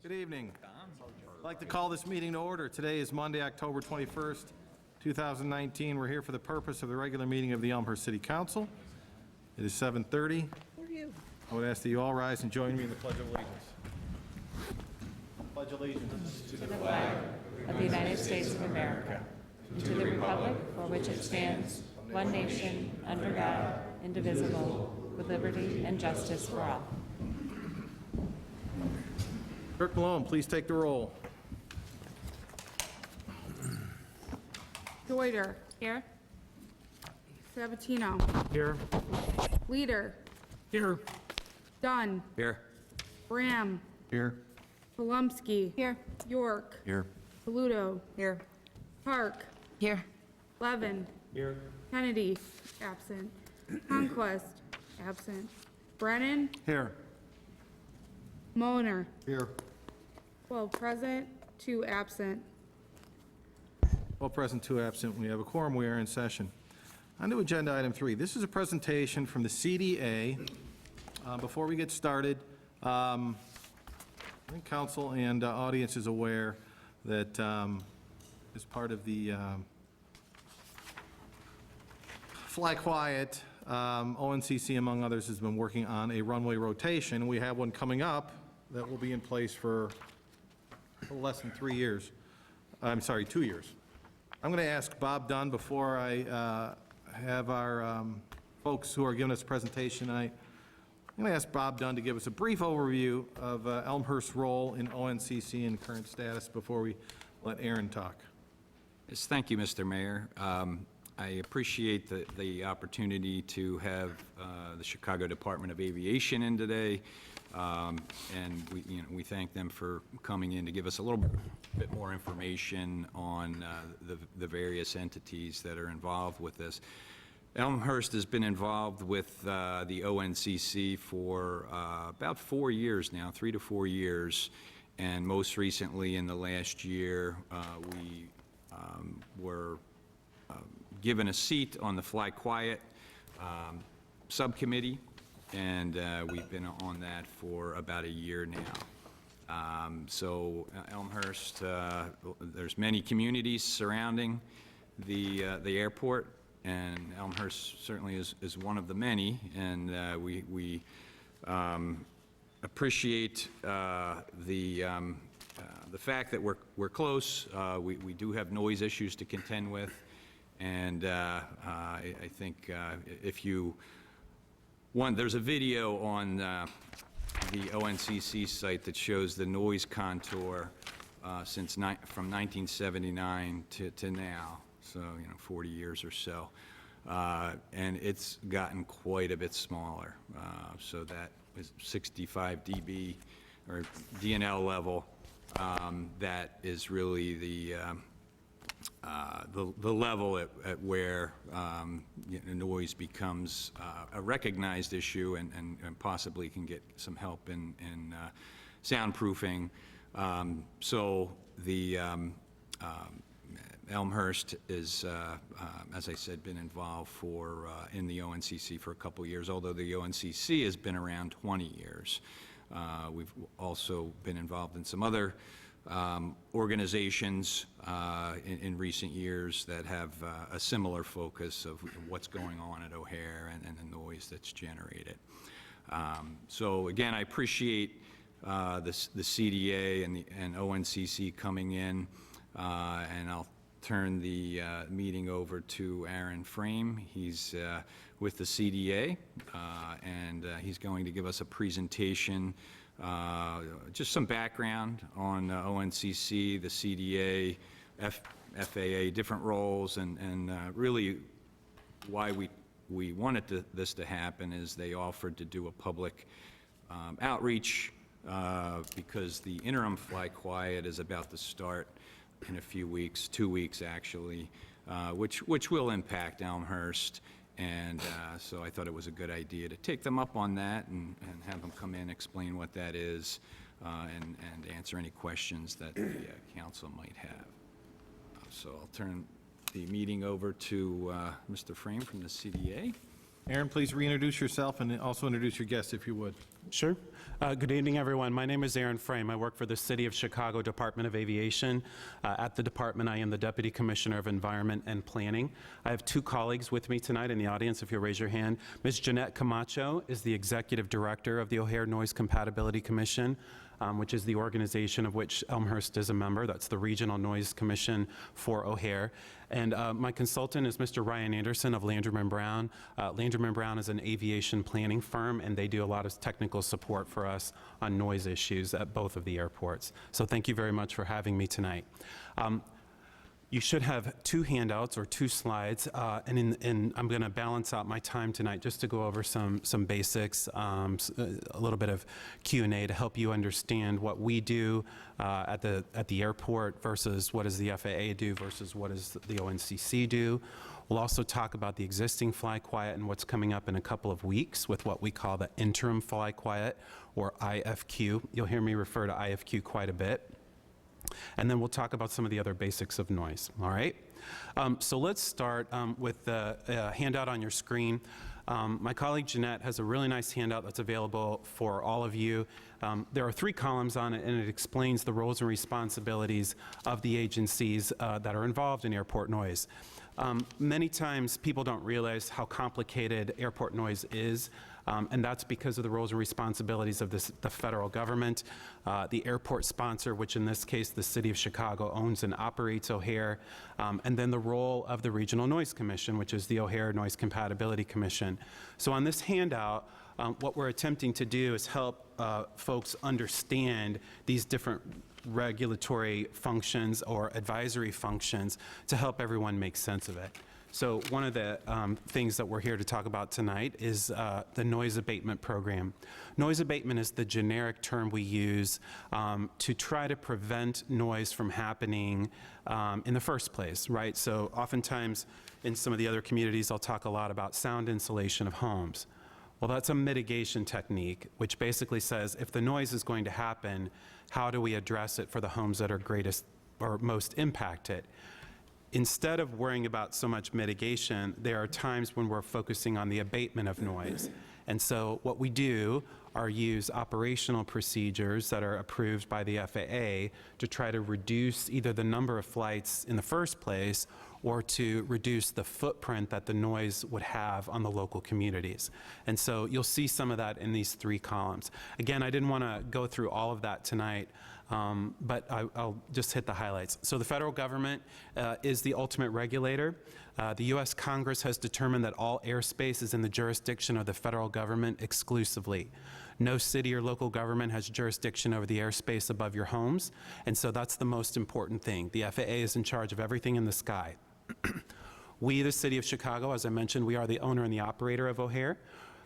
Good evening. I'd like to call this meeting to order. Today is Monday, October 21st, 2019. We're here for the purpose of the regular meeting of the Elmhurst City Council. It is 7:30. I would ask that you all rise and join me in the Pledge of Allegiance. Pledge allegiance to the flag of the United States of America, and to the republic for which it stands, one nation, under God, indivisible, with liberty and justice for all. Clerk Malone, please take the roll. Deuter. Here? Sabatino. Here. Leader. Here. Dunn. Here. Graham. Here. Polumsky. Here. York. Here. Saludo. Here. Park. Here. Levin. Here. Kennedy. Absent. Conquest. Absent. Brennan. Here. Moner. Here. 12 present, 2 absent. All present, 2 absent. We have a quorum. We are in session. On to agenda item 3. This is a presentation from the CDA. Before we get started, I think council and audience is aware that as part of the Fly Quiet, ONCC, among others, has been working on a runway rotation. We have one coming up that will be in place for a little less than 3 years. I'm sorry, 2 years. I'm going to ask Bob Dunn before I have our folks who are giving us a presentation tonight. I'm going to ask Bob Dunn to give us a brief overview of Elmhurst's role in ONCC and current status before we let Aaron talk. Yes, thank you, Mr. Mayor. I appreciate the opportunity to have the Chicago Department of Aviation in today, and we thank them for coming in to give us a little bit more information on the various entities that are involved with this. Elmhurst has been involved with the ONCC for about 4 years now, 3 to 4 years, and most recently in the last year we were given a seat on the Fly Quiet subcommittee, and we've been on that for about a year now. So Elmhurst, there's many communities surrounding the airport, and Elmhurst certainly is one of the many, and we appreciate the fact that we're close. We do have noise issues to contend with, and I think if you want, there's a video on the ONCC site that shows the noise contour from 1979 to now, so 40 years or so, and it's gotten quite a bit smaller. So that is 65 dB or DNL level. That is really the level at where noise becomes a recognized issue and possibly can get some help in soundproofing. So the Elmhurst is, as I said, been involved in the ONCC for a couple years, although the ONCC has been around 20 years. We've also been involved in some other organizations in recent years that have a similar focus of what's going on at O'Hare and the noise that's generated. So again, I appreciate the CDA and ONCC coming in, and I'll turn the meeting over to Aaron Frame. He's with the CDA, and he's going to give us a presentation, just some background on ONCC, the CDA, FAA, different roles, and really why we wanted this to happen is they offered to do a public outreach because the interim Fly Quiet is about to start in a few weeks, 2 weeks actually, which will impact Elmhurst. And so I thought it was a good idea to take them up on that and have them come in, explain what that is, and answer any questions that the council might have. So I'll turn the meeting over to Mr. Frame from the CDA. Aaron, please reintroduce yourself and also introduce your guests if you would. Sure. Good evening, everyone. My name is Aaron Frame. I work for the City of Chicago Department of Aviation. At the department, I am the Deputy Commissioner of Environment and Planning. I have two colleagues with me tonight in the audience, if you'll raise your hand. Ms. Jeanette Camacho is the Executive Director of the O'Hare Noise Compatibility Commission, which is the organization of which Elmhurst is a member. That's the Regional Noise Commission for O'Hare. And my consultant is Mr. Ryan Anderson of Landrum & Brown. Landrum & Brown is an aviation planning firm, and they do a lot of technical support for us on noise issues at both of the airports. So thank you very much for having me tonight. You should have two handouts or two slides, and I'm going to balance out my time tonight just to go over some basics, a little bit of Q&A to help you understand what we do at the airport versus what does the FAA do versus what does the ONCC do. We'll also talk about the existing Fly Quiet and what's coming up in a couple of weeks with what we call the interim Fly Quiet, or IFQ. You'll hear me refer to IFQ quite a bit. And then we'll talk about some of the other basics of noise, all right? So let's start with the handout on your screen. My colleague Jeanette has a really nice handout that's available for all of you. There are 3 columns on it, and it explains the roles and responsibilities of the agencies that are involved in airport noise. Many times people don't realize how complicated airport noise is. And that's because of the roles and responsibilities of the federal government. The airport sponsor, which in this case the City of Chicago owns and operates O'Hare, and then the role of the Regional Noise Commission, which is the O'Hare Noise Compatibility Commission. So on this handout, what we're attempting to do is help folks understand these different regulatory functions or advisory functions to help everyone make sense of it. So one of the things that we're here to talk about tonight is the noise abatement program. Noise abatement is the generic term we use to try to prevent noise from happening in the first place, right? So oftentimes in some of the other communities, I'll talk a lot about sound insulation of homes. Well, that's a mitigation technique, which basically says if the noise is going to happen, how do we address it for the homes that are greatest or most impacted? Instead of worrying about so much mitigation, there are times when we're focusing on the abatement of noise. And so what we do are use operational procedures that are approved by the FAA to try to reduce either the number of flights in the first place or to reduce the footprint that the noise would have on the local communities. And so you'll see some of that in these 3 columns. Again, I didn't want to go through all of that tonight. But I'll just hit the highlights. So the federal government is the ultimate regulator. The U.S. Congress has determined that all airspace is in the jurisdiction of the federal government exclusively. No city or local government has jurisdiction over the airspace above your homes, and so that's the most important thing. The FAA is in charge of everything in the sky. We, the City of Chicago, as I mentioned, we are the owner and the operator of O'Hare.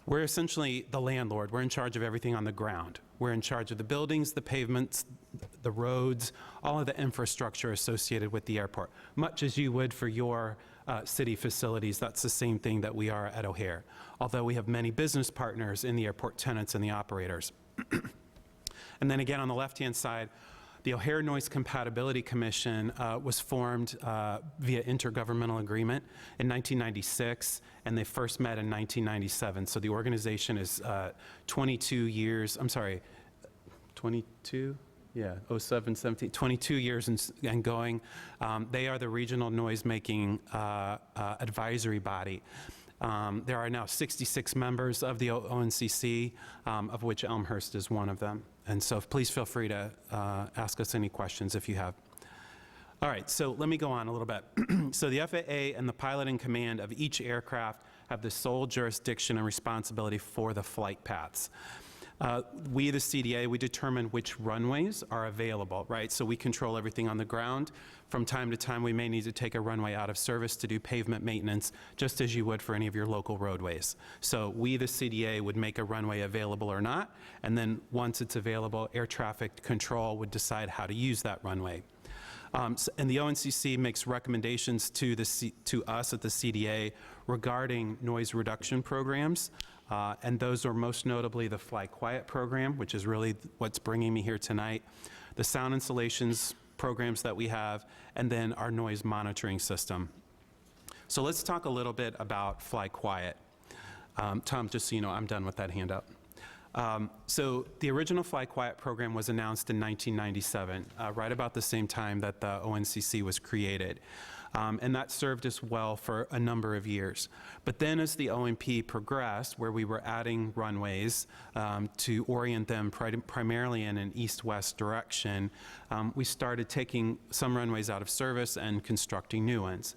We're essentially the landlord. We're in charge of everything on the ground. We're in charge of the buildings, the pavements, the roads, all of the infrastructure associated with the airport. Much as you would for your city facilities, that's the same thing that we are at O'Hare. Although we have many business partners in the airport, tenants and the operators. And then again, on the left-hand side, the O'Hare Noise Compatibility Commission was formed via intergovernmental agreement in 1996, and they first met in 1997. So the organization is 22 years, I'm sorry, 22? Yeah, 07, 17, 22 years and going. They are the regional noise-making advisory body. There are now 66 members of the ONCC, of which Elmhurst is one of them. And so please feel free to ask us any questions if you have. All right, so let me go on a little bit. So the FAA and the pilot in command of each aircraft have the sole jurisdiction and responsibility for the flight paths. We, the CDA, we determine which runways are available, right? So we control everything on the ground. From time to time, we may need to take a runway out of service to do pavement maintenance, just as you would for any of your local roadways. So we, the CDA, would make a runway available or not, and then once it's available, air traffic control would decide how to use that runway. And the ONCC makes recommendations to us at the CDA regarding noise reduction programs. And those are most notably the Fly Quiet program, which is really what's bringing me here tonight, the sound installations programs that we have, and then our noise monitoring system. So let's talk a little bit about Fly Quiet. Tom, just so you know, I'm done with that handout. So the original Fly Quiet program was announced in 1997, right about the same time that the ONCC was created. And that served us well for a number of years. But then as the OMP progressed, where we were adding runways to orient them primarily in an east-west direction, we started taking some runways out of service and constructing new ones.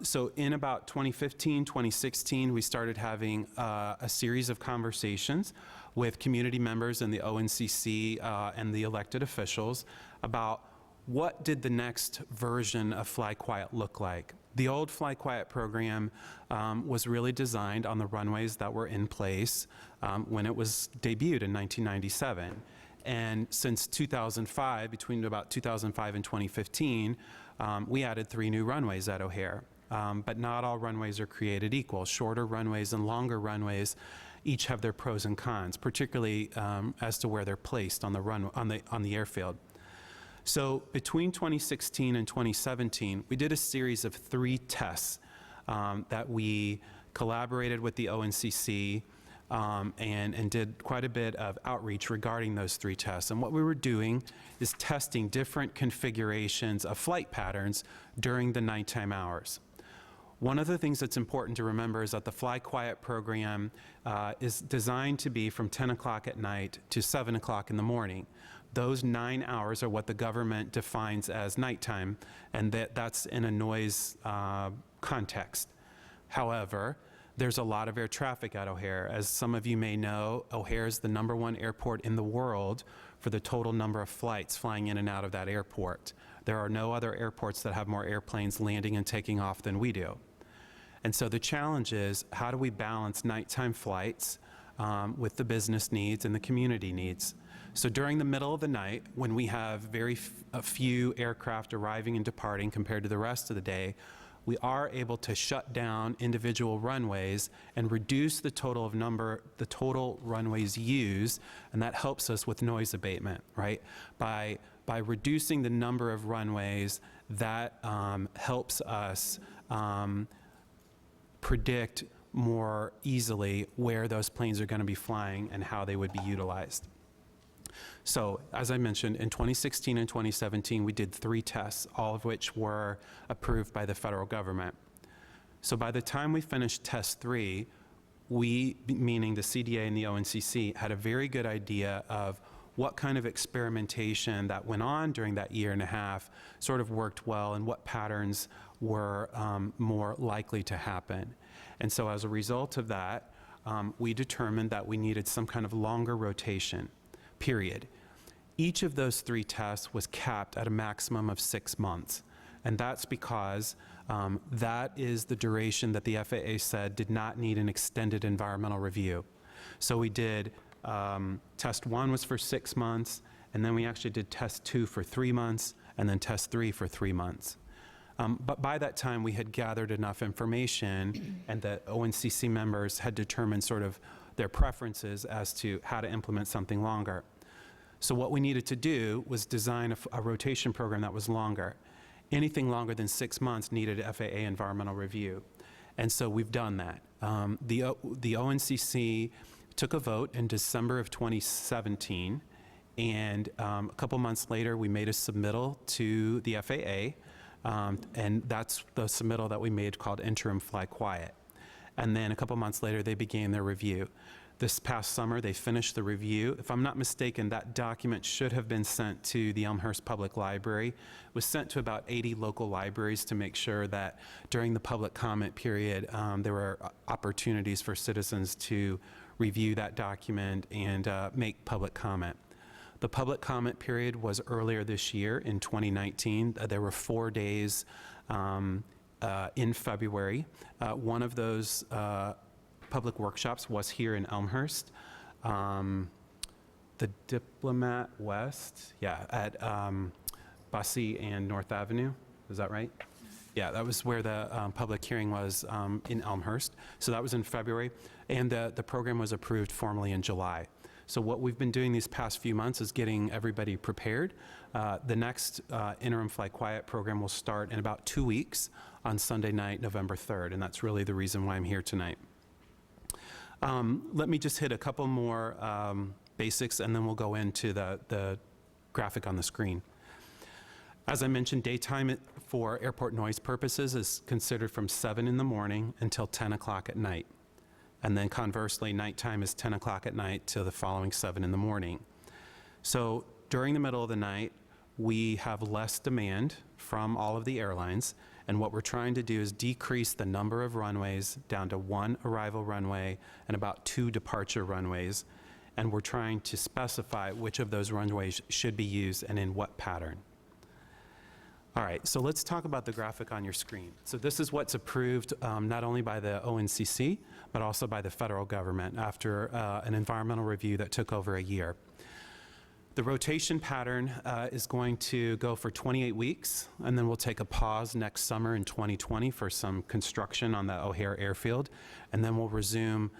So in about 2015, 2016, we started having a series of conversations with community members in the ONCC and the elected officials about what did the next version of Fly Quiet look like. The old Fly Quiet program was really designed on the runways that were in place when it was debuted in 1997. And since 2005, between about 2005 and 2015, we added 3 new runways at O'Hare. But not all runways are created equal. Shorter runways and longer runways each have their pros and cons, particularly as to where they're placed on the airfield. So between 2016 and 2017, we did a series of 3 tests that we collaborated with the ONCC and did quite a bit of outreach regarding those 3 tests. And what we were doing is testing different configurations of flight patterns during the nighttime hours. One of the things that's important to remember is that the Fly Quiet program is designed to be from 10 o'clock at night to 7 o'clock in the morning. Those 9 hours are what the government defines as nighttime, and that's in a noise context. However, there's a lot of air traffic at O'Hare. As some of you may know, O'Hare is the #1 airport in the world for the total number of flights flying in and out of that airport. There are no other airports that have more airplanes landing and taking off than we do. And so the challenge is, how do we balance nighttime flights with the business needs and the community needs? So during the middle of the night, when we have a few aircraft arriving and departing compared to the rest of the day, we are able to shut down individual runways and reduce the total runways used, and that helps us with noise abatement, right? By reducing the number of runways, that helps us predict more easily where those planes are going to be flying and how they would be utilized. So, as I mentioned, in 2016 and 2017, we did 3 tests, all of which were approved by the federal government. So by the time we finished test 3, we, meaning the CDA and the ONCC, had a very good idea of what kind of experimentation that went on during that year and a half sort of worked well and what patterns were more likely to happen. And so as a result of that, we determined that we needed some kind of longer rotation, period. Each of those 3 tests was capped at a maximum of 6 months. And that's because that is the duration that the FAA said did not need an extended environmental review. So we did, test 1 was for 6 months, and then we actually did test 2 for 3 months, and then test 3 for 3 months. But by that time, we had gathered enough information, and the ONCC members had determined sort of their preferences as to how to implement something longer. So what we needed to do was design a rotation program that was longer. Anything longer than 6 months needed a FAA environmental review. And so we've done that. The ONCC took a vote in December of 2017, and a couple months later, we made a submittal to the FAA, and that's the submittal that we made called Interim Fly Quiet. And then a couple months later, they began their review. This past summer, they finished the review. If I'm not mistaken, that document should have been sent to the Elmhurst Public Library. It was sent to about 80 local libraries to make sure that during the public comment period, there were opportunities for citizens to review that document and make public comment. The public comment period was earlier this year in 2019. There were 4 days in February. One of those public workshops was here in Elmhurst. The Diplomat West, at Bussey and North Avenue. Is that right? Yeah, that was where the public hearing was in Elmhurst. So that was in February, and the program was approved formally in July. So what we've been doing these past few months is getting everybody prepared. The next Interim Fly Quiet program will start in about 2 weeks on Sunday night, November 3rd, and that's really the reason why I'm here tonight. Let me just hit a couple more basics, and then we'll go into the graphic on the screen. As I mentioned, daytime for airport noise purposes is considered from 7 in the morning until 10 o'clock at night. And then conversely, nighttime is 10 o'clock at night till the following 7 in the morning. So during the middle of the night, we have less demand from all of the airlines, and what we're trying to do is decrease the number of runways down to 1 arrival runway and about 2 departure runways, and we're trying to specify which of those runways should be used and in what pattern. All right, so let's talk about the graphic on your screen. So this is what's approved not only by the ONCC, but also by the federal government after an environmental review that took over a year. The rotation pattern is going to go for 28 weeks, and then we'll take a pause next summer in 2020 for some construction on the O'Hare airfield, and then we'll resume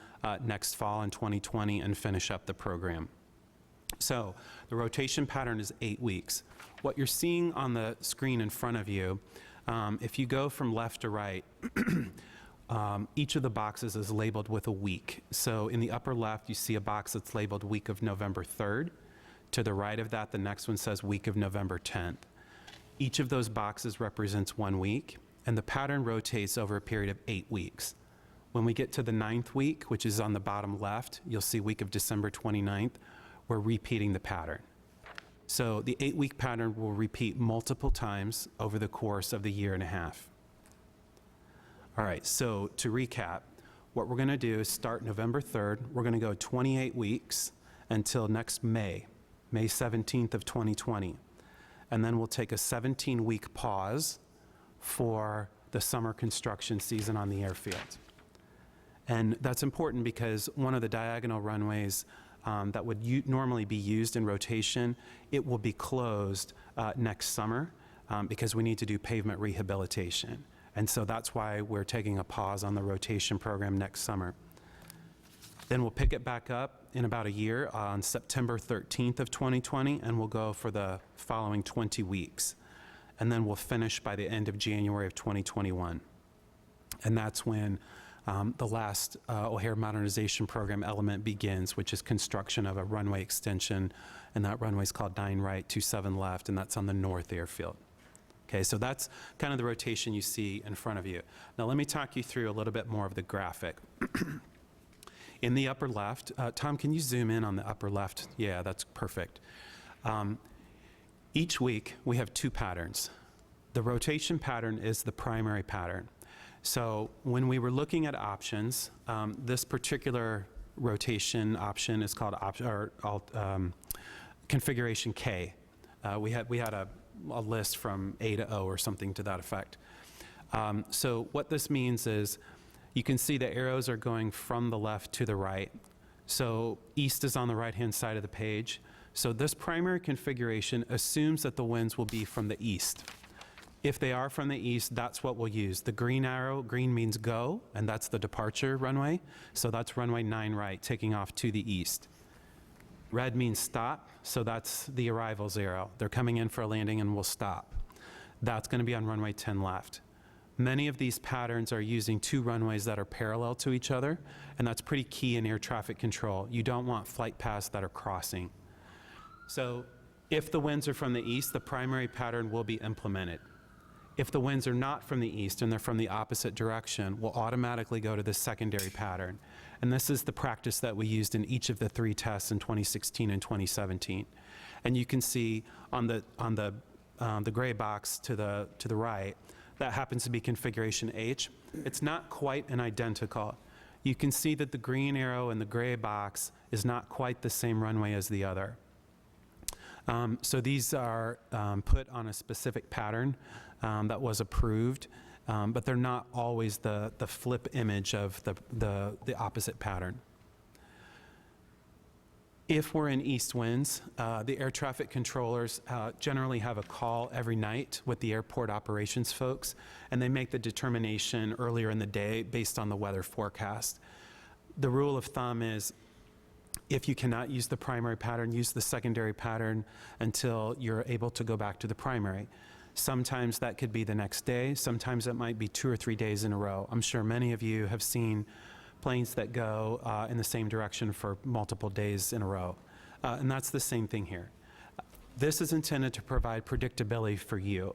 next fall in 2020 and finish up the program. So the rotation pattern is 8 weeks. What you're seeing on the screen in front of you, if you go from left to right, each of the boxes is labeled with a week. So in the upper left, you see a box that's labeled week of November 3rd. To the right of that, the next one says week of November 10th. Each of those boxes represents 1 week, and the pattern rotates over a period of 8 weeks. When we get to the 9th week, which is on the bottom left, you'll see week of December 29th, we're repeating the pattern. So the 8-week pattern will repeat multiple times over the course of the year and a half. All right, so to recap, what we're gonna do is start November 3rd. We're gonna go 28 weeks until next May 17th of 2020. And then we'll take a 17-week pause for the summer construction season on the airfield. And that's important because one of the diagonal runways that would normally be used in rotation, it will be closed next summer because we need to do pavement rehabilitation. And so that's why we're taking a pause on the rotation program next summer. Then we'll pick it back up in about a year on September 13th of 2020, and we'll go for the following 20 weeks. And then we'll finish by the end of January of 2021. And that's when the last O'Hare Modernization Program element begins, which is construction of a runway extension, and that runway is called 9 right, 27 left, and that's on the north airfield. Okay, so that's kind of the rotation you see in front of you. Now let me talk you through a little bit more of the graphic. In the upper left, Tom, can you zoom in on the upper left? Yeah, that's perfect. Each week, we have 2 patterns. The rotation pattern is the primary pattern. So when we were looking at options, this particular rotation option is called configuration K. We had a list from A to O or something to that effect. So what this means is you can see the arrows are going from the left to the right. So east is on the right-hand side of the page. So this primary configuration assumes that the winds will be from the east. If they are from the east, that's what we'll use. The green arrow, green means go, and that's the departure runway. So that's runway 9 right, taking off to the east. Red means stop, so that's the arrivals arrow. They're coming in for a landing and we'll stop. That's gonna be on runway 10 left. Many of these patterns are using 2 runways that are parallel to each other, and that's pretty key in air traffic control. You don't want flight paths that are crossing. So if the winds are from the east, the primary pattern will be implemented. If the winds are not from the east and they're from the opposite direction, we'll automatically go to the secondary pattern. And this is the practice that we used in each of the 3 tests in 2016 and 2017. And you can see on the gray box to the right, that happens to be configuration H. It's not quite an identical. You can see that the green arrow in the gray box is not quite the same runway as the other. So these are put on a specific pattern that was approved, but they're not always the flip image of the opposite pattern. If we're in east winds, the air traffic controllers generally have a call every night with the airport operations folks, and they make the determination earlier in the day based on the weather forecast. The rule of thumb is if you cannot use the primary pattern, use the secondary pattern until you're able to go back to the primary. Sometimes that could be the next day, sometimes it might be 2 or 3 days in a row. I'm sure many of you have seen planes that go in the same direction for multiple days in a row. And that's the same thing here. This is intended to provide predictability for you.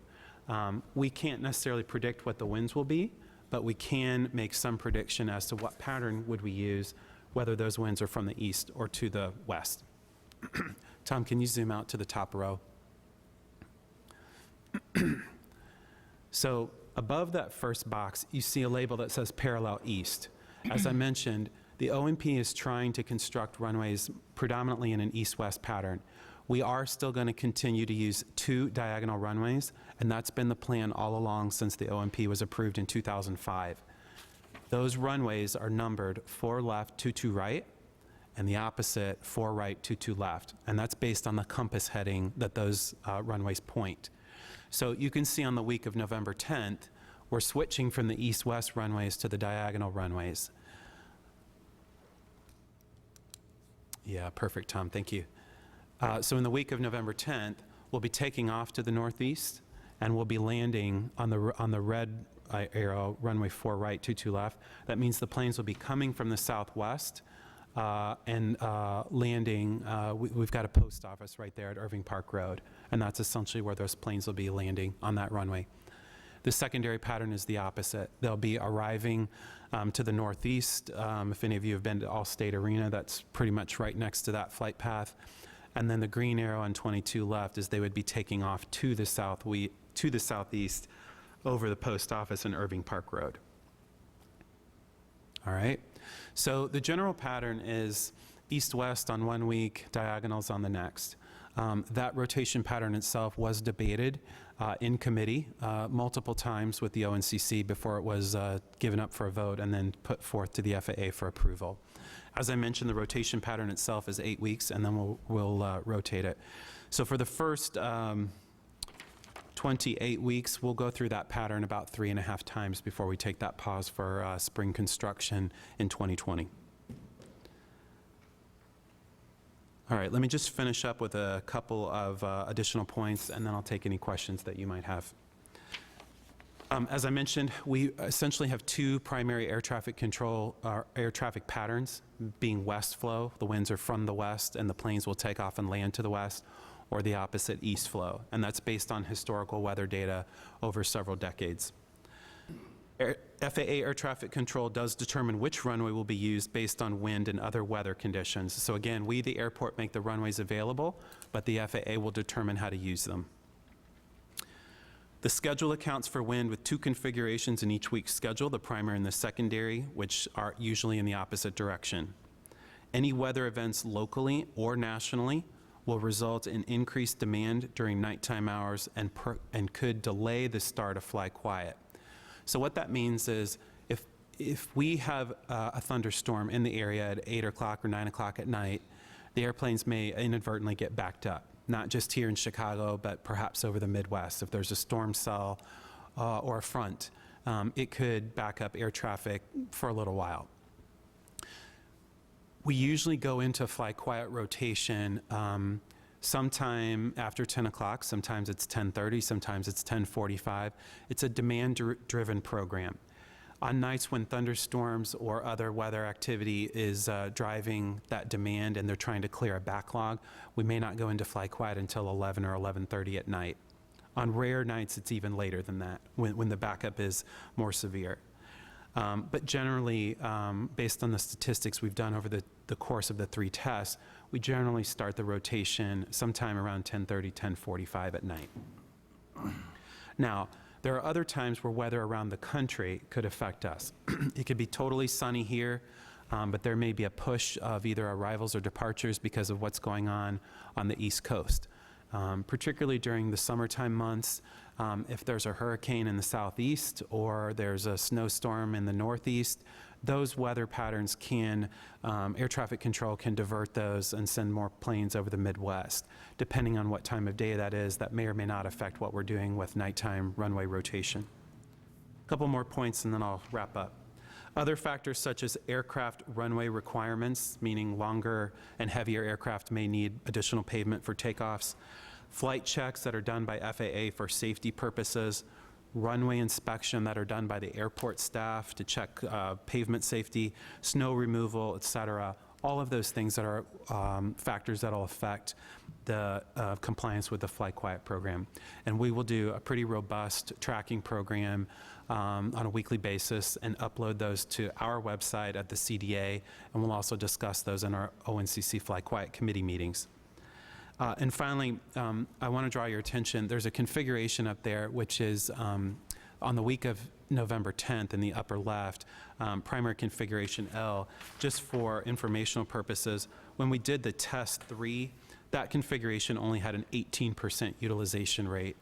We can't necessarily predict what the winds will be, but we can make some prediction as to what pattern would we use, whether those winds are from the east or to the west. Tom, can you zoom out to the top row? So above that first box, you see a label that says parallel east. As I mentioned, the OMP is trying to construct runways predominantly in an east-west pattern. We are still going to continue to use 2 diagonal runways, and that's been the plan all along since the OMP was approved in 2005. Those runways are numbered 4 left, 2 right, and the opposite 4 right, 2 left. And that's based on the compass heading that those runways point. So you can see on the week of November 10th, we're switching from the east-west runways to the diagonal runways. Yeah, perfect, Tom, thank you. So in the week of November 10th, we'll be taking off to the northeast, and we'll be landing on the red arrow, runway 4 right, 2 left. That means the planes will be coming from the southwest and landing. We've got a post office right there at Irving Park Road, and that's essentially where those planes will be landing on that runway. The secondary pattern is the opposite. They'll be arriving to the northeast. If any of you have been to Allstate Arena, that's pretty much right next to that flight path. And then the green arrow on 22 left is they would be taking off to the southeast over the post office and Irving Park Road. All right. So the general pattern is east-west on one week, diagonals on the next. That rotation pattern itself was debated in committee multiple times with the ONCC before it was given up for a vote and then put forth to the FAA for approval. As I mentioned, the rotation pattern itself is 8 weeks, and then we'll rotate it. So for the first 28 weeks, we'll go through that pattern about 3.5 times before we take that pause for spring construction in 2020. All right, let me just finish up with a couple of additional points, and then I'll take any questions that you might have. As I mentioned, we essentially have 2 primary air traffic control, air traffic patterns, being west flow. The winds are from the west, and the planes will take off and land to the west, or the opposite, east flow. And that's based on historical weather data over several decades. FAA air traffic control does determine which runway will be used based on wind and other weather conditions. So again, we, the airport, make the runways available, but the FAA will determine how to use them. The schedule accounts for wind with 2 configurations in each week's schedule, the primary and the secondary, which are usually in the opposite direction. Any weather events locally or nationally will result in increased demand during nighttime hours and could delay the start of fly quiet. So what that means is if we have a thunderstorm in the area at 8 o'clock or 9 o'clock at night, the airplanes may inadvertently get backed up, not just here in Chicago, but perhaps over the Midwest. If there's a storm cell or a front, it could back up air traffic for a little while. We usually go into fly quiet rotation sometime after 10 o'clock. Sometimes it's 10:30, sometimes it's 10:45. It's a demand-driven program. On nights when thunderstorms or other weather activity is driving that demand and they're trying to clear a backlog, we may not go into fly quiet until 11 or 11:30 at night. On rare nights, it's even later than that, when the backup is more severe. But generally, based on the statistics we've done over the course of the 3 tests, we generally start the rotation sometime around 10:30, 10:45 at night. Now, there are other times where weather around the country could affect us. It could be totally sunny here, but there may be a push of either arrivals or departures because of what's going on the East Coast. Particularly during the summertime months, if there's a hurricane in the southeast or there's a snowstorm in the northeast, those weather patterns air traffic control can divert those and send more planes over the Midwest. Depending on what time of day that is, that may or may not affect what we're doing with nighttime runway rotation. A couple more points and then I'll wrap up. Other factors such as aircraft runway requirements, meaning longer and heavier aircraft may need additional pavement for takeoffs, flight checks that are done by FAA for safety purposes, runway inspection that are done by the airport staff to check pavement safety, snow removal, et cetera. All of those things that are factors that will affect the compliance with the Fly Quiet program. And we will do a pretty robust tracking program on a weekly basis and upload those to our website at the CDA, and we'll also discuss those in our ONCC Fly Quiet committee meetings. And finally, I want to draw your attention, there's a configuration up there which is on the week of November 10th in the upper left, primary configuration L, just for informational purposes. When we did the test 3, that configuration only had an 18% utilization rate.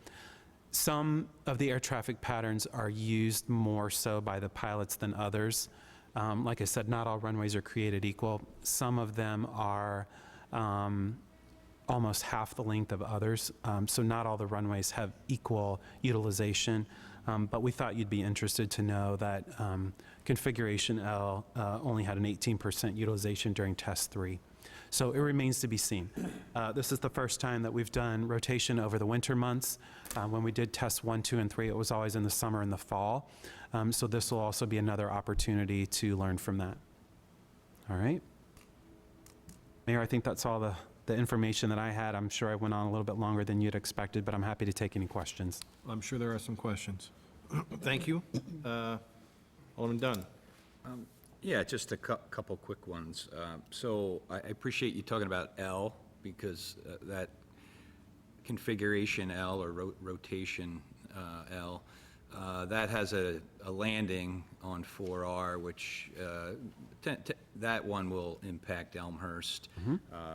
Some of the air traffic patterns are used more so by the pilots than others. Like I said, not all runways are created equal. Some of them are almost half the length of others, so not all the runways have equal utilization. But we thought you'd be interested to know that configuration L only had an 18% utilization during test 3. So it remains to be seen. This is the first time that we've done rotation over the winter months. When we did test 1, 2, and 3, it was always in the summer and the fall. So this will also be another opportunity to learn from that. All right. Mayor, I think that's all the information that I had. I'm sure I went on a little bit longer than you'd expected, but I'm happy to take any questions. I'm sure there are some questions. Thank you. Alderman Dunn. Yeah, just a couple quick ones. So I appreciate you talking about L, because that configuration L or rotation L, that has a landing on 4R, which that one will impact Elmhurst,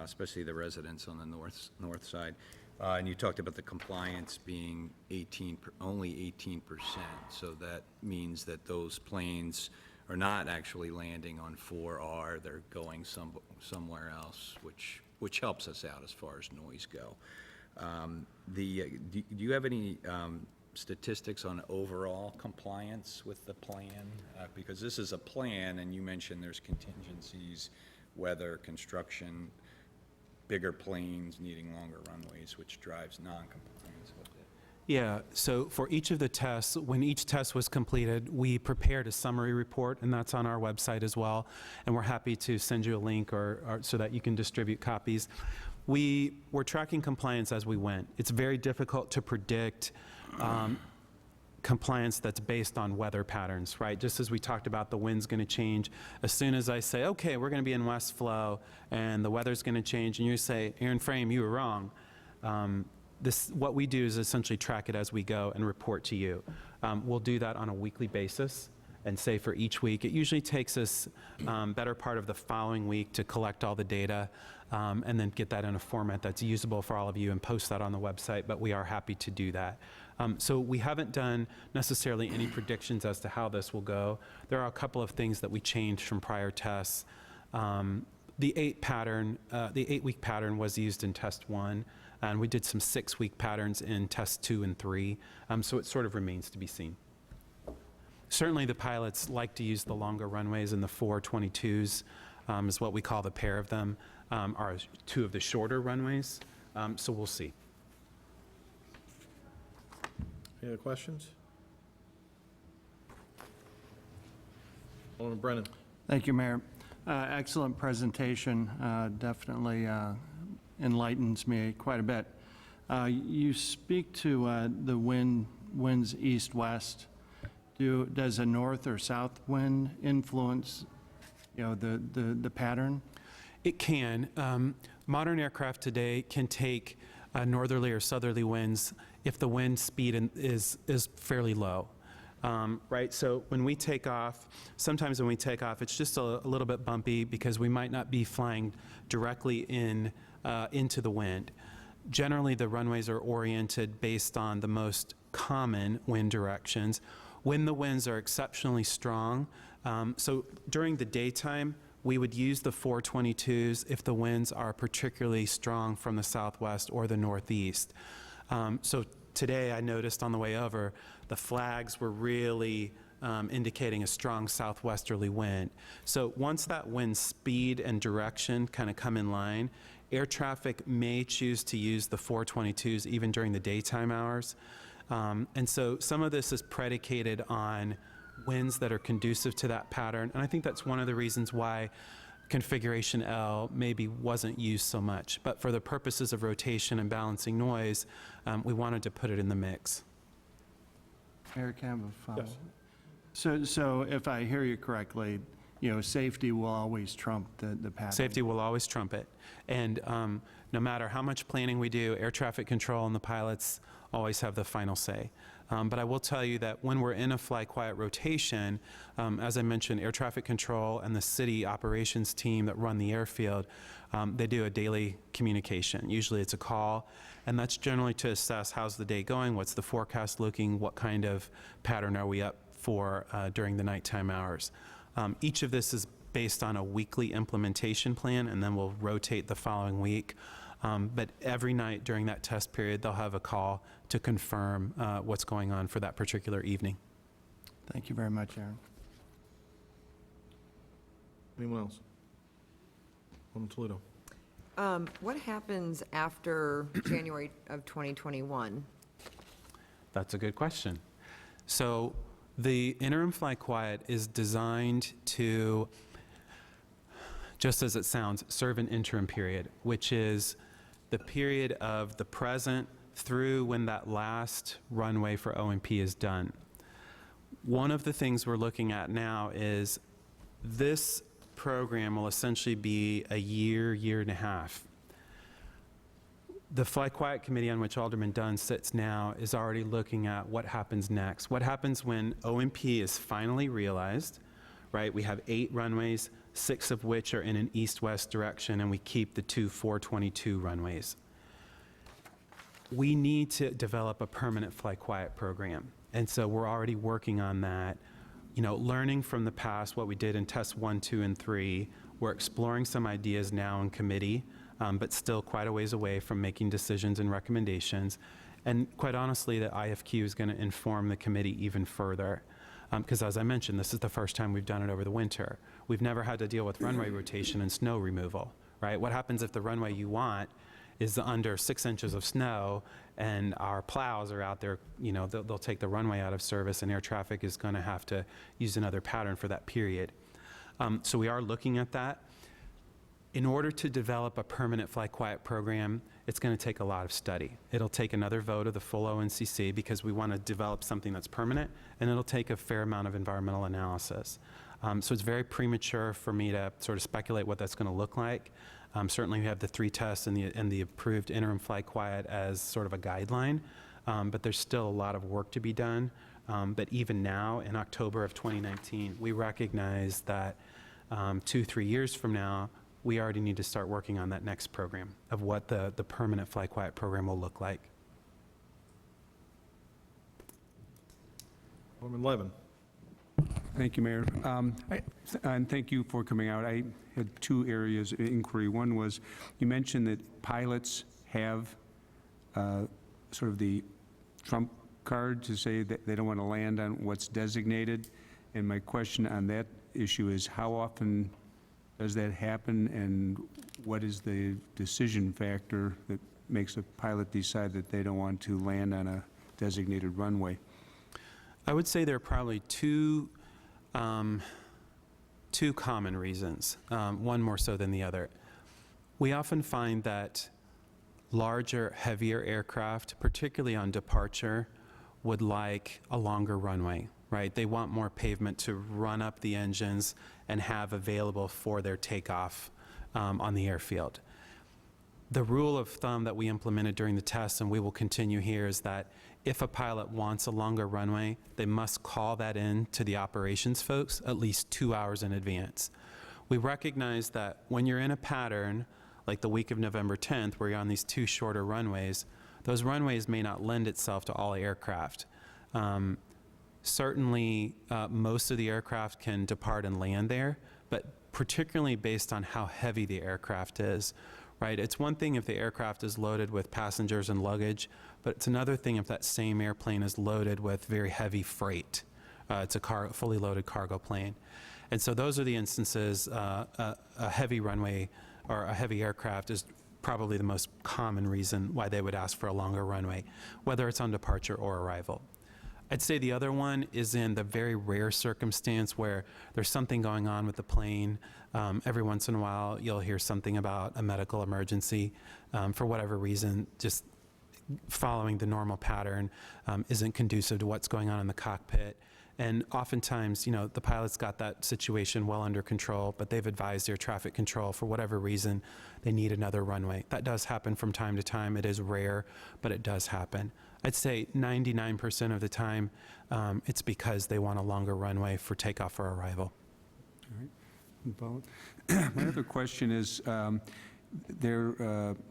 especially the residents on the north side. And you talked about the compliance being only 18%, so that means that those planes are not actually landing on 4R, they're going somewhere else, which helps us out as far as noise go. Do you have any statistics on overall compliance with the plan? Because this is a plan, and you mentioned there's contingencies, weather, construction, bigger planes needing longer runways, which drives non-compliance with it. Yeah, so for each of the tests, when each test was completed, we prepared a summary report, and that's on our website as well, and we're happy to send you a link or so that you can distribute copies. We were tracking compliance as we went. It's very difficult to predict compliance that's based on weather patterns, right? Just as we talked about, the wind's going to change. As soon as I say, okay, we're going to be in West Flow, and the weather's going to change, and you say, Aaron Frame, you were wrong. What we do is essentially track it as we go and report to you. We'll do that on a weekly basis and say for each week. It usually takes us better part of the following week to collect all the data and then get that in a format that's usable for all of you and post that on the website, but we are happy to do that. So we haven't done necessarily any predictions as to how this will go. There are a couple of things that we changed from prior tests. The 8-week pattern was used in test 1, and we did some 6-week patterns in test 2 and 3, so it sort of remains to be seen. Certainly the pilots like to use the longer runways, and the 422s is what we call the pair of them, are 2 of the shorter runways, so we'll see. Any other questions? Alderman Brennan. Thank you, Mayor. Excellent presentation. Definitely enlightens me quite a bit. You speak to the winds east-west. Does a north or south wind influence, the pattern? It can. Modern aircraft today can take northerly or southerly winds if the wind speed is fairly low. Right, so when we take off, sometimes when we take off, it's just a little bit bumpy because we might not be flying directly into the wind. Generally, the runways are oriented based on the most common wind directions. When the winds are exceptionally strong, so during the daytime, we would use the 422s if the winds are particularly strong from the southwest or the northeast. So today I noticed on the way over, the flags were really indicating a strong southwesterly wind. So once that wind speed and direction kind of come in line, air traffic may choose to use the 422s even during the daytime hours. And so some of this is predicated on winds that are conducive to that pattern. And I think that's one of the reasons why configuration L maybe wasn't used so much. But for the purposes of rotation and balancing noise, we wanted to put it in the mix. Mayor, can I have a follow? Yes. So if I hear you correctly, safety will always trump the pattern? Safety will always trump it. And no matter how much planning we do, air traffic control and the pilots always have the final say. But I will tell you that when we're in a fly quiet rotation, as I mentioned, air traffic control and the city operations team that run the airfield, they do a daily communication. Usually it's a call, and that's generally to assess how's the day going, what's the forecast looking, what kind of pattern are we up for during the nighttime hours. Each of this is based on a weekly implementation plan, and then we'll rotate the following week. But every night during that test period, they'll have a call to confirm what's going on for that particular evening. Thank you very much, Aaron. Anyone else? Alderman Toledo. What happens after January of 2021? That's a good question. So the interim fly quiet is designed to, just as it sounds, serve an interim period, which is the period of the present through when that last runway for O&P is done. One of the things we're looking at now is this program will essentially be a year, year and a half. The Fly Quiet Committee on which Alderman Dunn sits now is already looking at what happens next. What happens when O&P is finally realized, right? We have 8 runways, 6 of which are in an east-west direction, and we keep the 2 422 runways. We need to develop a permanent fly quiet program. And so we're already working on that. Learning from the past, what we did in tests 1, 2, and 3, we're exploring some ideas now in committee, but still quite a ways away from making decisions and recommendations. And quite honestly, the IFQ is going to inform the committee even further. Because as I mentioned, this is the first time we've done it over the winter. We've never had to deal with runway rotation and snow removal, right? What happens if the runway you want is under 6 inches of snow and our plows are out there, they'll take the runway out of service and air traffic is going to have to use another pattern for that period. So we are looking at that. In order to develop a permanent fly quiet program, it's going to take a lot of study. It'll take another vote of the full ONCC because we want to develop something that's permanent, and it'll take a fair amount of environmental analysis. So it's very premature for me to sort of speculate what that's going to look like. Certainly we have the 3 tests and the approved interim fly quiet as sort of a guideline, but there's still a lot of work to be done. But even now, in October of 2019, we recognize that 2-3 years from now, we already need to start working on that next program of what the permanent fly quiet program will look like. Alderman Levin. Thank you, Mayor. And thank you for coming out. I had 2 areas of inquiry. One was, you mentioned that pilots have sort of the trump card to say that they don't want to land on what's designated. And my question on that issue is, how often does that happen, and what is the decision factor that makes a pilot decide that they don't want to land on a designated runway? I would say there are probably two common reasons, one more so than the other. We often find that larger, heavier aircraft, particularly on departure, would like a longer runway, right? They want more pavement to run up the engines and have available for their takeoff on the airfield. The rule of thumb that we implemented during the test, and we will continue here, is that if a pilot wants a longer runway, they must call that in to the operations folks at least 2 hours in advance. We recognize that when you're in a pattern, like the week of November 10th, where you're on these 2 shorter runways, those runways may not lend itself to all aircraft. Certainly, most of the aircraft can depart and land there, but particularly based on how heavy the aircraft is, right? It's one thing if the aircraft is loaded with passengers and luggage, but it's another thing if that same airplane is loaded with very heavy freight. It's a fully loaded cargo plane. And so those are the instances a heavy runway or a heavy aircraft is probably the most common reason why they would ask for a longer runway, whether it's on departure or arrival. I'd say the other one is in the very rare circumstance where there's something going on with the plane. Every once in a while, you'll hear something about a medical emergency. For whatever reason, just following the normal pattern isn't conducive to what's going on in the cockpit. And oftentimes, you know, the pilot's got that situation well under control, but they've advised air traffic control for whatever reason they need another runway. That does happen from time to time. It is rare, but it does happen. I'd say 99% of the time, it's because they want a longer runway for takeoff or arrival. Follow? My other question is,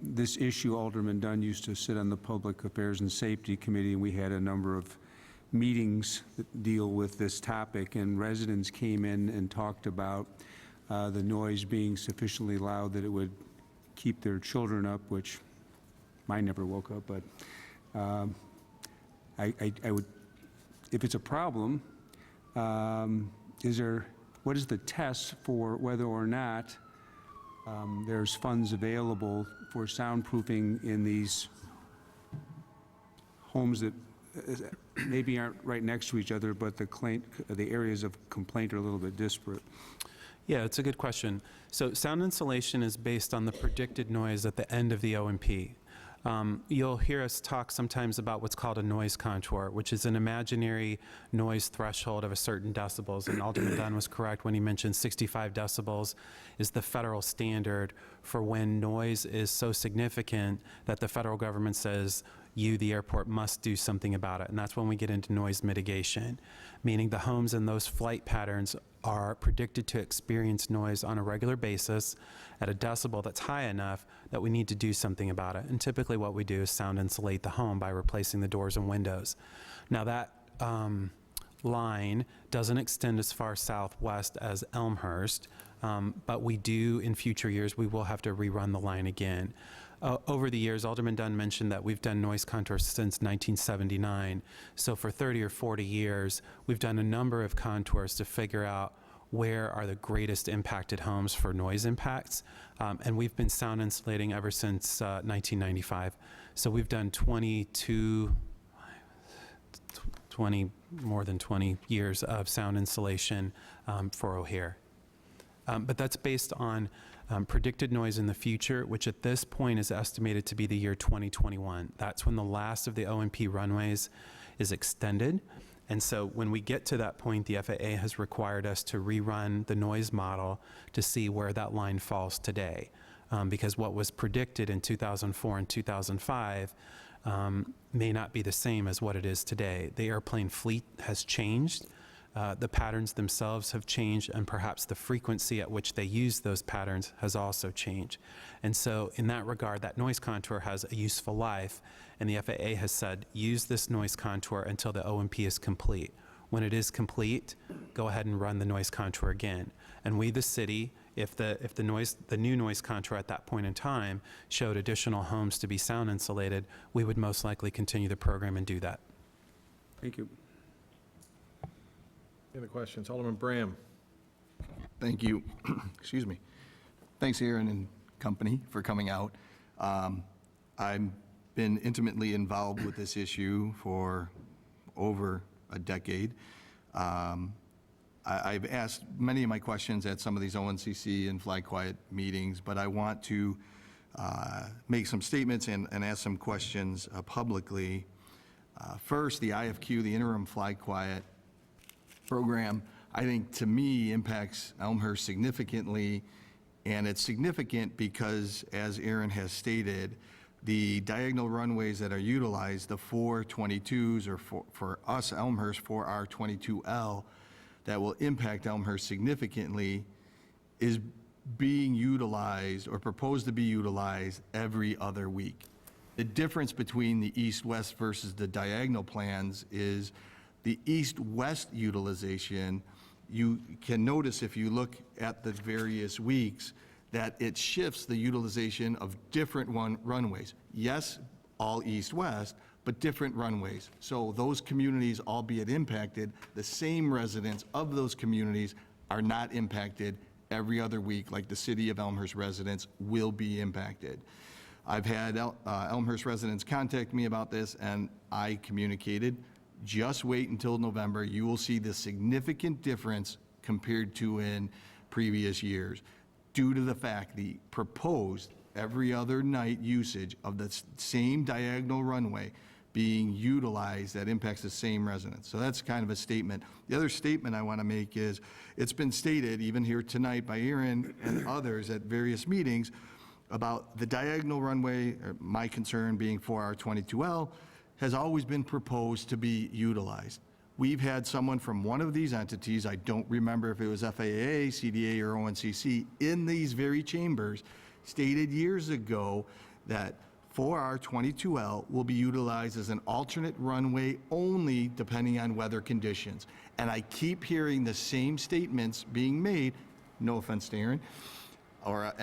this issue, Alderman Dunn used to sit on the Public Affairs and Safety Committee, and we had a number of meetings that deal with this topic, and residents came in and talked about the noise being sufficiently loud that it would keep their children up, which mine never woke up, but I would, if it's a problem, what is the test for whether or not there's funds available for soundproofing in these homes that maybe aren't right next to each other, but the areas of complaint are a little bit disparate? Yeah, it's a good question. So sound insulation is based on the predicted noise at the end of the OMP. You'll hear us talk sometimes about what's called a noise contour, which is an imaginary noise threshold of a certain decibels. And Alderman Dunn was correct when he mentioned 65 decibels is the federal standard for when noise is so significant that the federal government says you, the airport, must do something about it. And that's when we get into noise mitigation, meaning the homes in those flight patterns are predicted to experience noise on a regular basis at a decibel that's high enough that we need to do something about it. And typically what we do is sound insulate the home by replacing the doors and windows. Now that line doesn't extend as far southwest as Elmhurst, but we do, in future years, we will have to rerun the line again. Over the years, Alderman Dunn mentioned that we've done noise contours since 1979. So for 30 or 40 years, we've done a number of contours to figure out where are the greatest impacted homes for noise impacts. And we've been sound insulating ever since 1995. So we've done more than 20 years of sound insulation for O'Hare. But that's based on predicted noise in the future, which at this point is estimated to be the year 2021. That's when the last of the OMP runways is extended. And so when we get to that point, the FAA has required us to rerun the noise model to see where that line falls today. Because what was predicted in 2004 and 2005 may not be the same as what it is today. The airplane fleet has changed. The patterns themselves have changed, and perhaps the frequency at which they use those patterns has also changed. And so in that regard, that noise contour has a useful life, and the FAA has said, use this noise contour until the OMP is complete. When it is complete, go ahead and run the noise contour again. And we, the city, if the new noise contour at that point in time showed additional homes to be sound insulated, we would most likely continue the program and do that. Thank you. Any other questions? Alderman Bram. Thank you. Excuse me. Thanks, Aaron and company, for coming out. I've been intimately involved with this issue for over a decade. I've asked many of my questions at some of these ONCC and Fly Quiet meetings, but I want to make some statements and ask some questions publicly. First, the IFQ, the Interim Fly Quiet program, I think, to me, impacts Elmhurst significantly, and it's significant because, as Aaron has stated, the diagonal runways that are utilized, the 422s, or for us, Elmhurst, 4R22L, that will impact Elmhurst significantly, is being utilized or proposed to be utilized every other week. The difference between the east-west versus the diagonal plans is the east-west utilization. You can notice if you look at the various weeks that it shifts the utilization of different runways. Yes, all east-west, but different runways. So those communities, albeit impacted, the same residents of those communities are not impacted every other week like the city of Elmhurst residents will be impacted. I've had Elmhurst residents contact me about this, and I communicated, just wait until November. You will see the significant difference compared to in previous years, due to the fact the proposed every other night usage of the same diagonal runway being utilized that impacts the same residents. So that's kind of a statement. The other statement I want to make is, it's been stated, even here tonight by Aaron and others at various meetings, about the diagonal runway, or my concern being 4R22L, has always been proposed to be utilized. We've had someone from one of these entities, I don't remember if it was FAA, CDA, or ONCC, in these very chambers, stated years ago that 4R22L will be utilized as an alternate runway only depending on weather conditions. And I keep hearing the same statements being made, no offense to Aaron, or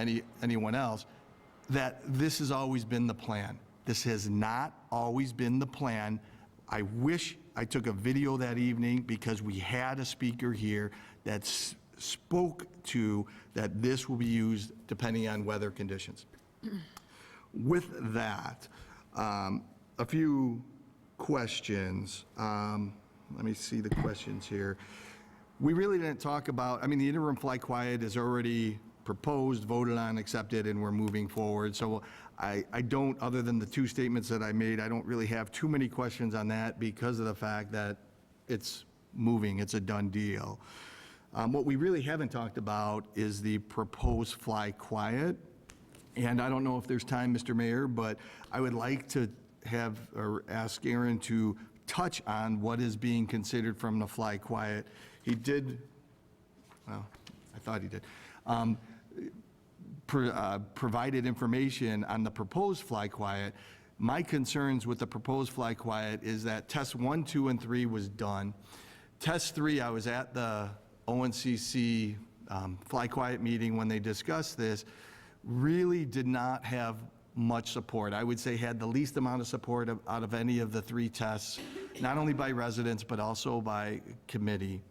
anyone else, that this has always been the plan. This has not always been the plan. I wish I took a video that evening, because we had a speaker here that spoke to that this will be used depending on weather conditions. With that, a few questions. Let me see the questions here. We really didn't talk about, I mean, the interim fly quiet is already proposed, voted on, accepted, and we're moving forward. So I don't, other than the two statements that I made, I don't really have too many questions on that, because of the fact that it's moving, it's a done deal. What we really haven't talked about is the proposed fly quiet. And I don't know if there's time, Mr. Mayor, but I would like to have, or ask Aaron to touch on what is being considered from the fly quiet. He did, well, I thought he did, provided information on the proposed fly quiet. My concerns with the proposed fly quiet is that test 1, 2, and 3 was done. Test 3, I was at the ONCC fly quiet meeting when they discussed this, really did not have much support. I would say had the least amount of support out of any of the 3 tests, not only by residents, but also by committee.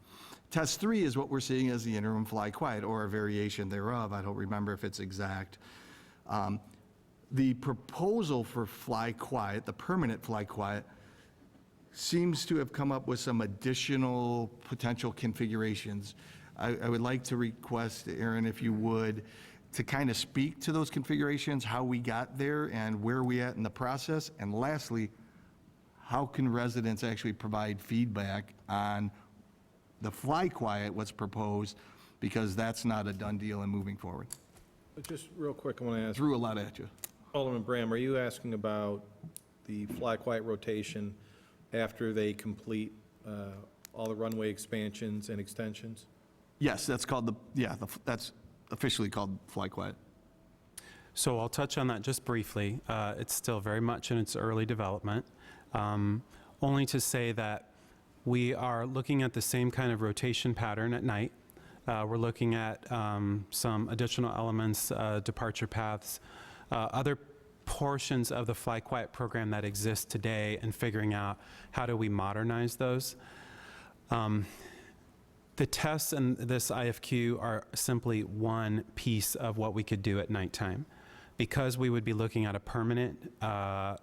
Test 3 is what we're seeing as the interim fly quiet, or a variation thereof. I don't remember if it's exact. The proposal for fly quiet, the permanent fly quiet, seems to have come up with some additional potential configurations. I would like to request, Aaron, if you would, to kind of speak to those configurations, how we got there and where we at in the process. And lastly, how can residents actually provide feedback on the fly quiet, what's proposed, because that's not a done deal and moving forward. Just real quick, I want to ask, Threw a lot at you. Alderman Bram, are you asking about the fly quiet rotation after they complete all the runway expansions and extensions? Yes, that's called that's officially called fly quiet. So I'll touch on that just briefly. It's still very much in its early development. Only to say that we are looking at the same kind of rotation pattern at night. We're looking at some additional elements, departure paths, other portions of the fly quiet program that exist today, and figuring out how do we modernize those. The tests in this IFQ are simply one piece of what we could do at nighttime. Because we would be looking at a permanent, a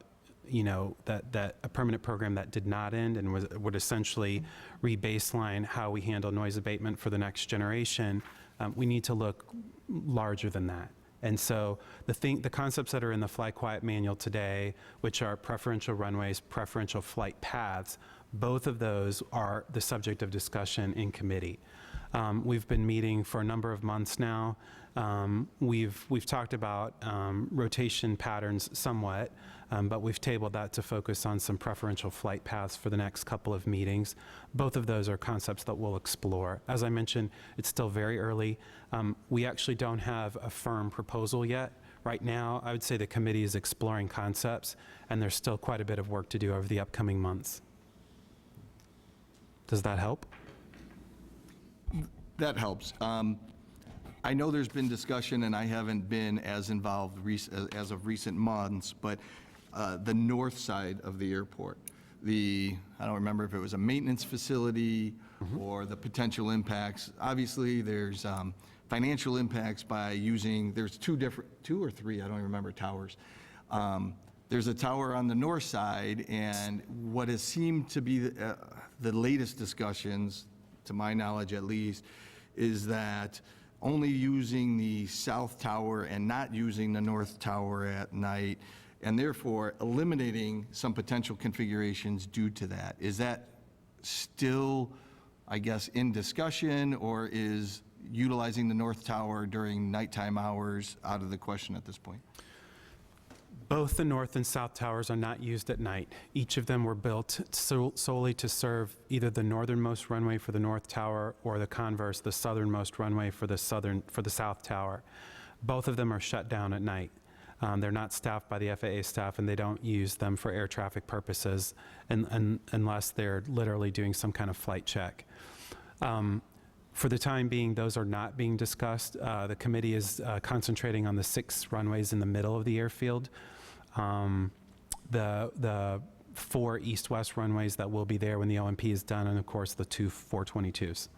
permanent program that did not end and would essentially re-baseline how we handle noise abatement for the next generation, we need to look larger than that. And so the concepts that are in the fly quiet manual today, which are preferential runways, preferential flight paths, both of those are the subject of discussion in committee. We've been meeting for a number of months now. We've talked about rotation patterns somewhat, but we've tabled that to focus on some preferential flight paths for the next couple of meetings. Both of those are concepts that we'll explore. As I mentioned, it's still very early. We actually don't have a firm proposal yet. Right now, I would say the committee is exploring concepts, and there's still quite a bit of work to do over the upcoming months. Does that help? That helps. I know there's been discussion, and I haven't been as involved as of recent months, but the north side of the airport, I don't remember if it was a maintenance facility or the potential impacts. Obviously, there's financial impacts by using, there's two or three, I don't even remember, towers. There's a tower on the north side, and what has seemed to be the latest discussions, to my knowledge at least, is that only using the south tower and not using the north tower at night, and therefore eliminating some potential configurations due to that. Is that still, I guess, in discussion, or is utilizing the north tower during nighttime hours out of the question at this point? Both the north and south towers are not used at night. Each of them were built solely to serve either the northernmost runway for the north tower or the converse, the southernmost runway for the south tower. Both of them are shut down at night. They're not staffed by the FAA staff, and they don't use them for air traffic purposes unless they're literally doing some kind of flight check. For the time being, those are not being discussed. The committee is concentrating on the 6 runways in the middle of the airfield. The 4 east-west runways that will be there when the OMP is done, and of course the 2 422s.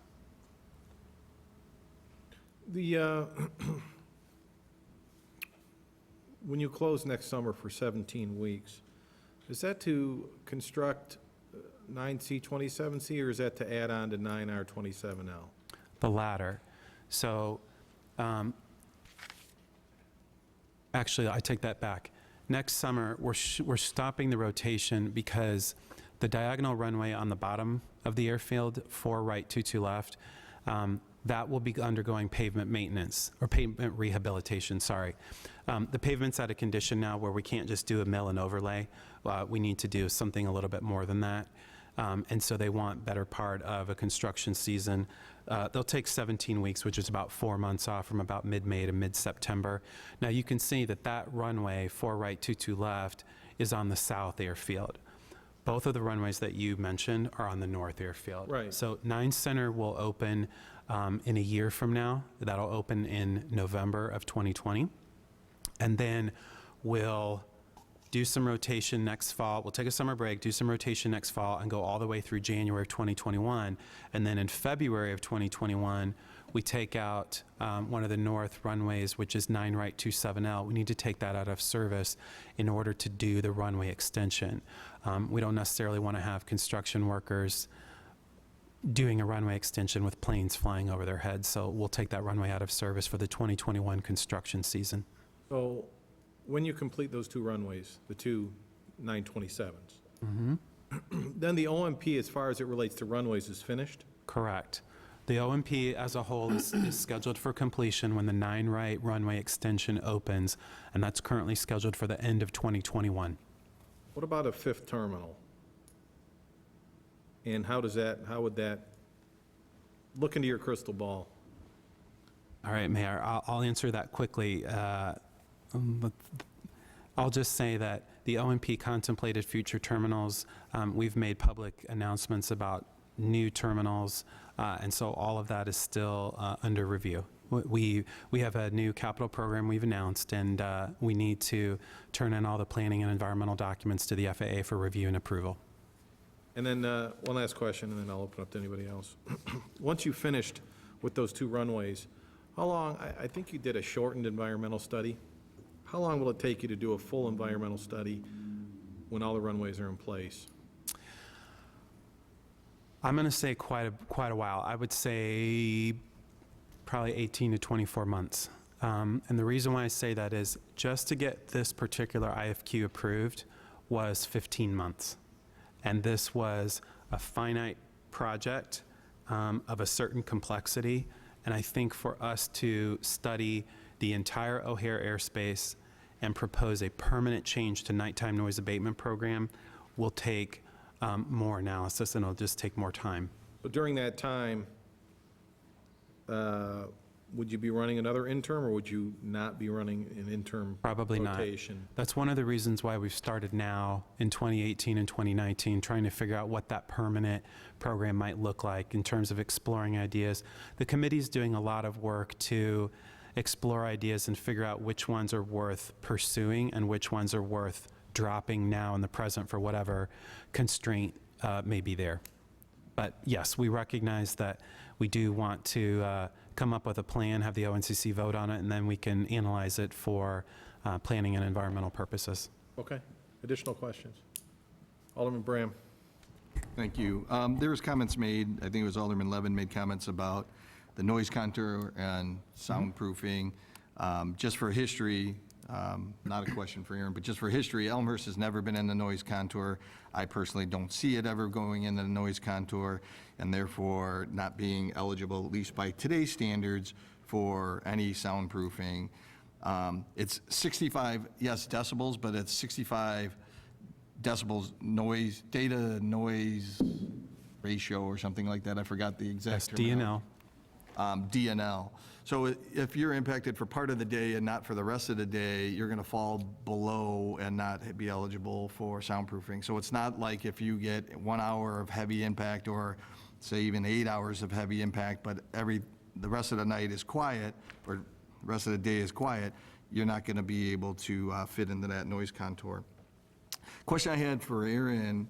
When you close next summer for 17 weeks, is that to construct 9C-27C, or is that to add on to 9R-27L? The latter. So, actually, I take that back. Next summer, we're stopping the rotation because the diagonal runway on the bottom of the airfield, 4 right, 2 left, that will be undergoing pavement maintenance, or pavement rehabilitation, sorry. The pavement's out of condition now where we can't just do a mill and overlay. We need to do something a little bit more than that. And so they want better part of a construction season. They'll take 17 weeks, which is about 4 months off from about mid-May to mid-September. Now you can see that that runway, 4 right, 2 left, is on the south airfield. Both of the runways that you mentioned are on the north airfield. Right. So 9 Center will open in a year from now. That'll open in November of 2020. And then we'll do some rotation next fall. We'll take a summer break, do some rotation next fall, and go all the way through January of 2021. And then in February of 2021, we take out one of the north runways, which is 9 right 27L. We need to take that out of service in order to do the runway extension. We don't necessarily want to have construction workers doing a runway extension with planes flying over their heads, so we'll take that runway out of service for the 2021 construction season. So when you complete those 2 runways, the 2 927s, then the OMP, as far as it relates to runways, is finished? Correct. The OMP as a whole is scheduled for completion when the 9 right runway extension opens, and that's currently scheduled for the end of 2021. What about a 5th terminal? And how would that, look into your crystal ball? All right, Mayor, I'll answer that quickly. I'll just say that the OMP contemplated future terminals. We've made public announcements about new terminals, and so all of that is still under review. We have a new capital program we've announced, and we need to turn in all the planning and environmental documents to the FAA for review and approval. And then one last question, and then I'll open up to anybody else. Once you've finished with those 2 runways, how long, I think you did a shortened environmental study. How long will it take you to do a full environmental study when all the runways are in place? I'm going to say quite a while. I would say probably 18 to 24 months. And the reason why I say that is just to get this particular IFQ approved was 15 months. And this was a finite project of a certain complexity. And I think for us to study the entire O'Hare airspace and propose a permanent change to nighttime noise abatement program will take more analysis, and it'll just take more time. But during that time, would you be running another interim, or would you not be running an interim Probably rotation? not. That's one of the reasons why we've started now in 2018 and 2019, trying to figure out what that permanent program might look like in terms of exploring ideas. The committee's doing a lot of work to explore ideas and figure out which ones are worth pursuing and which ones are worth dropping now in the present for whatever constraint may be there. But yes, we recognize that we do want to come up with a plan, have the ONCC vote on it, and then we can analyze it for planning and environmental purposes. Okay. Additional questions? Alderman Bram? Thank you. There was comments made, I think it was Alderman Levin made comments about the noise contour and soundproofing. Just for history, not a question for Aaron, but just for history, Elmhurst has never been in the noise contour. I personally don't see it ever going into the noise contour, and therefore not being eligible, at least by today's standards, for any soundproofing. It's 65, yes, decibels, but it's 65 decibels noise, data noise ratio or something like that. I forgot the exact Yes, DNL. DNL. So if you're impacted for part of the day and not for the rest of the day, you're going to fall below and not be eligible for soundproofing. So it's not like if you get 1 hour of heavy impact or say even 8 hours of heavy impact, but the rest of the night is quiet or the rest of the day is quiet, you're not going to be able to fit into that noise contour. Question I had for Aaron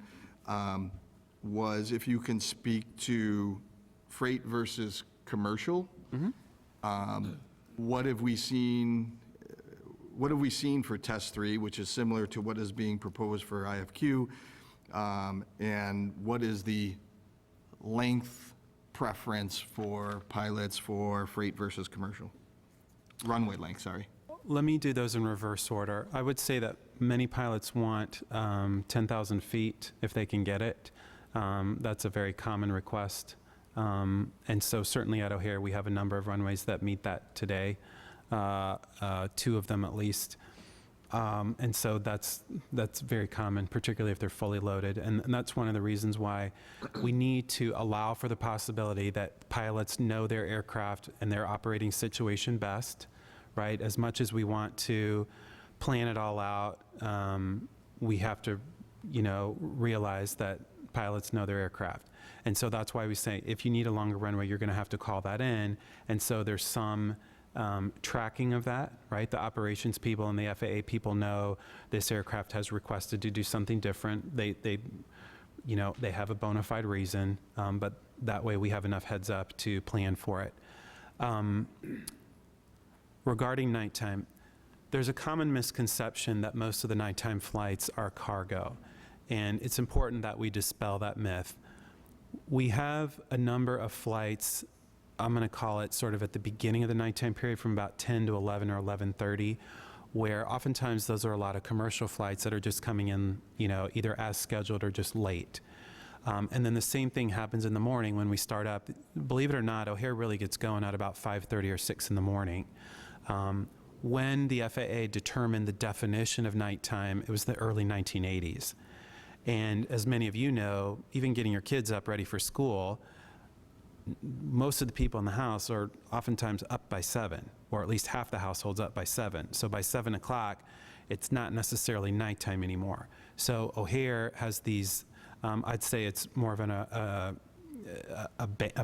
was if you can speak to freight versus commercial. What have we seen for test 3, which is similar to what is being proposed for IFQ? And what is the length preference for pilots for freight versus commercial? Runway length, sorry. Let me do those in reverse order. I would say that many pilots want 10,000 feet if they can get it. That's a very common request. And so certainly at O'Hare, we have a number of runways that meet that today, 2 of them at least. And so that's very common, particularly if they're fully loaded. And that's one of the reasons why we need to allow for the possibility that pilots know their aircraft and their operating situation best, right? As much as we want to plan it all out, we have to, realize that pilots know their aircraft. And so that's why we say, if you need a longer runway, you're going to have to call that in. And so there's some tracking of that, right? The operations people and the FAA people know this aircraft has requested to do something different. They have a bona fide reason, but that way we have enough heads up to plan for it. Regarding nighttime, there's a common misconception that most of the nighttime flights are cargo. And it's important that we dispel that myth. We have a number of flights, I'm going to call it sort of at the beginning of the nighttime period from about 10 to 11 or 11:30, where oftentimes those are a lot of commercial flights that are just coming in, either as scheduled or just late. And then the same thing happens in the morning when we start up. Believe it or not, O'Hare really gets going at about 5:30 or 6 in the morning. When the FAA determined the definition of nighttime, it was the early 1980s. And as many of you know, even getting your kids up ready for school, most of the people in the house are oftentimes up by 7, or at least half the household's up by 7. So by 7 o'clock, it's not necessarily nighttime anymore. So O'Hare has these, I'd say it's more of a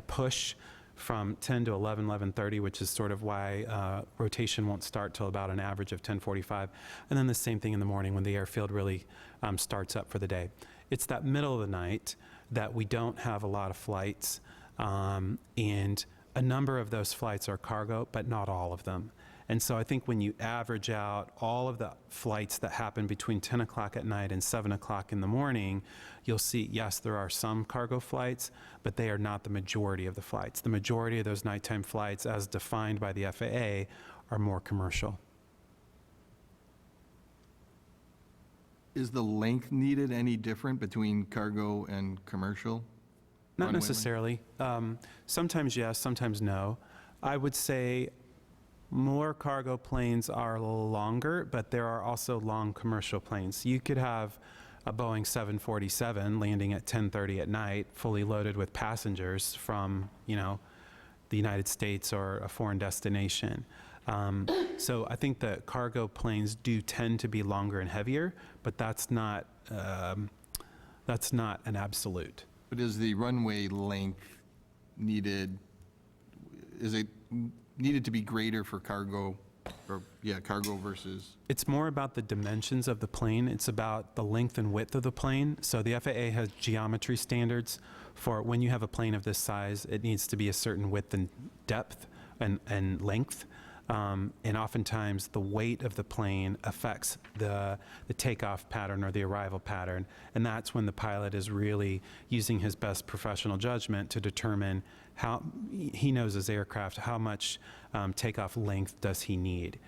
push from 10 to 11, 11:30, which is sort of why rotation won't start till about an average of 10:45. And then the same thing in the morning when the airfield really starts up for the day. It's that middle of the night that we don't have a lot of flights, and a number of those flights are cargo, but not all of them. And so I think when you average out all of the flights that happen between 10 o'clock at night and 7 o'clock in the morning, you'll see, yes, there are some cargo flights, but they are not the majority of the flights. The majority of those nighttime flights, as defined by the FAA, are more commercial. Is the length needed any different between cargo and commercial? Not Runway necessarily. Sometimes yes, sometimes no. I would say more cargo planes are longer, but there are also long commercial planes. You could have a Boeing 747 landing at 10:30 at night, fully loaded with passengers from, the United States or a foreign destination. So I think the cargo planes do tend to be longer and heavier, but that's not an absolute. But is the runway length needed, is it needed to be greater for cargo, cargo versus? It's more about the dimensions of the plane. It's about the length and width of the plane. So the FAA has geometry standards for when you have a plane of this size, it needs to be a certain width and depth and length. And oftentimes, the weight of the plane affects the takeoff pattern or the arrival pattern. And that's when the pilot is really using his best professional judgment to determine how he knows his aircraft, how much takeoff length does he need.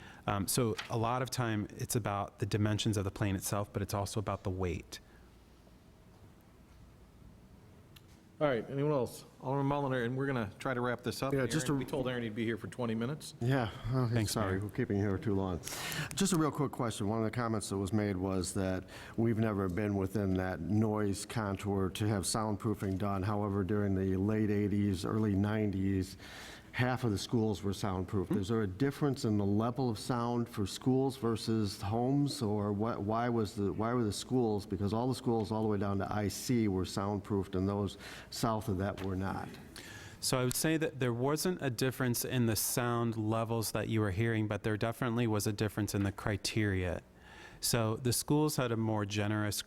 So a lot of time, it's about the dimensions of the plane itself, but it's also about the weight. All right, anyone else? Alderman Mulliner, and we're going to try to wrap this up. Yeah, just Aaron, we told Aaron he'd be here for 20 minutes. Yeah, okay, Thanks, sorry, Mayor. we're keeping you here too long. Just a real quick question. One of the comments that was made was that we've never been within that noise contour to have soundproofing done. However, during the late 80s, early 90s, half of the schools were soundproofed. Is there a difference in the level of sound for schools versus homes, or why were the schools, because all the schools all the way down to IC were soundproofed and those south of that were not? So I would say that there wasn't a difference in the sound levels that you were hearing, but there definitely was a difference in the criteria. So the schools had a more generous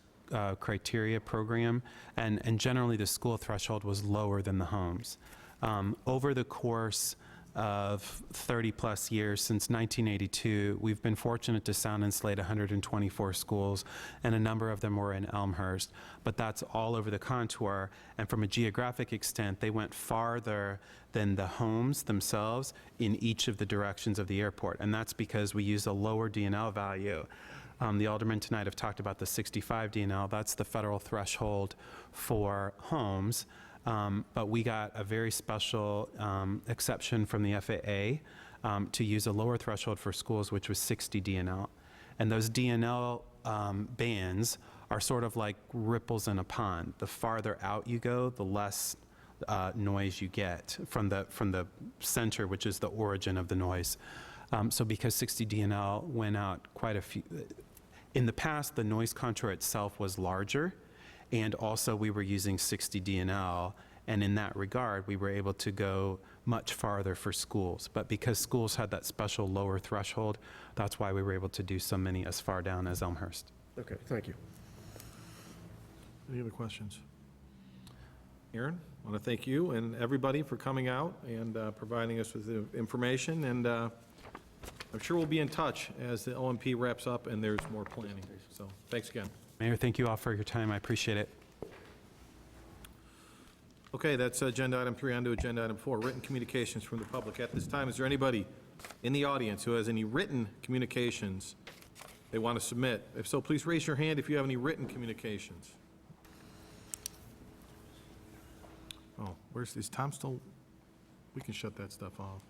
criteria program, and generally the school threshold was lower than the homes. Over the course of 30-plus years, since 1982, we've been fortunate to sound insulate 124 schools, and a number of them were in Elmhurst. But that's all over the contour, and from a geographic extent, they went farther than the homes themselves in each of the directions of the airport, and that's because we use a lower DNL value. The aldermen tonight have talked about the 65 DNL. That's the federal threshold for homes. But we got a very special exception from the FAA to use a lower threshold for schools, which was 60 DNL. And those DNL bands are sort of like ripples in a pond. The farther out you go, the less noise you get from the center, which is the origin of the noise. So because 60 DNL went out quite a few, in the past, the noise contour itself was larger, and also we were using 60 DNL, and in that regard, we were able to go much farther for schools. But because schools had that special lower threshold, that's why we were able to do so many as far down as Elmhurst. Okay, thank you. Any other questions? Aaron, I want to thank you and everybody for coming out and providing us with the information, and I'm sure we'll be in touch as the OMP wraps up and there's more planning. So thanks again. Mayor, thank you all for your time. I appreciate it. Okay, that's agenda item 3. On to agenda item 4, written communications from the public. At this time, is there anybody in the audience who has any written communications they want to submit? If so, please raise your hand if you have any written communications. Oh, is Tom still? We can shut that stuff off.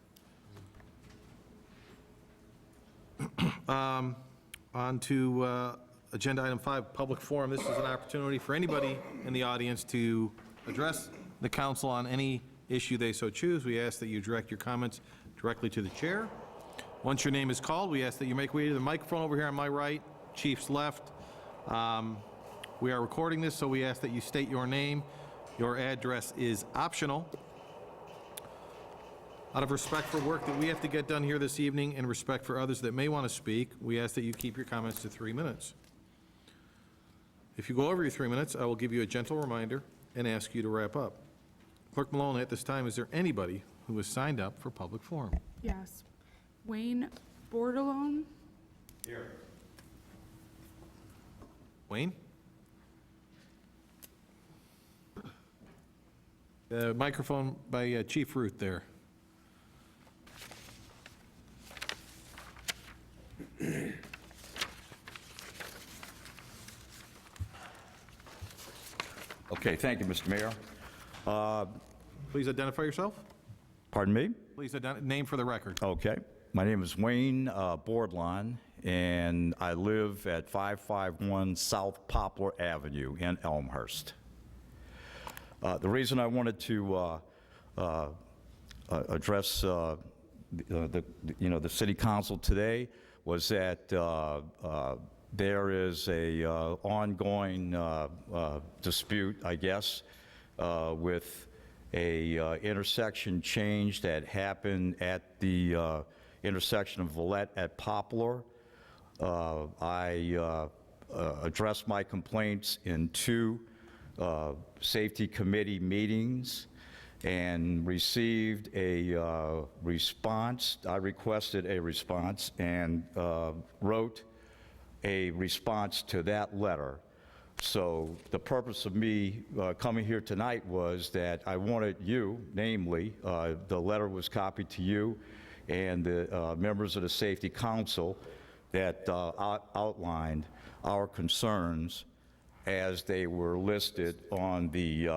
On to agenda item 5, public forum. This is an opportunity for anybody in the audience to address the council on any issue they so choose. We ask that you direct your comments directly to the chair. Once your name is called, we ask that you make way to the microphone over here on my right, Chief's left. We are recording this, so we ask that you state your name. Your address is optional. Out of respect for work that we have to get done here this evening and respect for others that may want to speak, we ask that you keep your comments to 3 minutes. If you go over your 3 minutes, I will give you a gentle reminder and ask you to wrap up. Clerk Malone, at this time, is there anybody who has signed up for public forum? Yes. Wayne Bordelon? Here. Wayne? The microphone by Chief Ruth there. Okay, thank you, Mr. Mayor. Please identify yourself. Pardon me? Please name for the record. Okay. My name is Wayne Bordlon, and I live at 551 South Poplar Avenue in Elmhurst. The reason I wanted to address the city council today was that there is a ongoing dispute, I guess, with a intersection change that happened at the intersection of Villette at Poplar. I addressed my complaints in 2 safety committee meetings, and received a response. I requested a response and wrote a response to that letter. So the purpose of me coming here tonight was that I wanted you, namely, the letter was copied to you and the members of the Safety Council that outlined our concerns as they were listed on the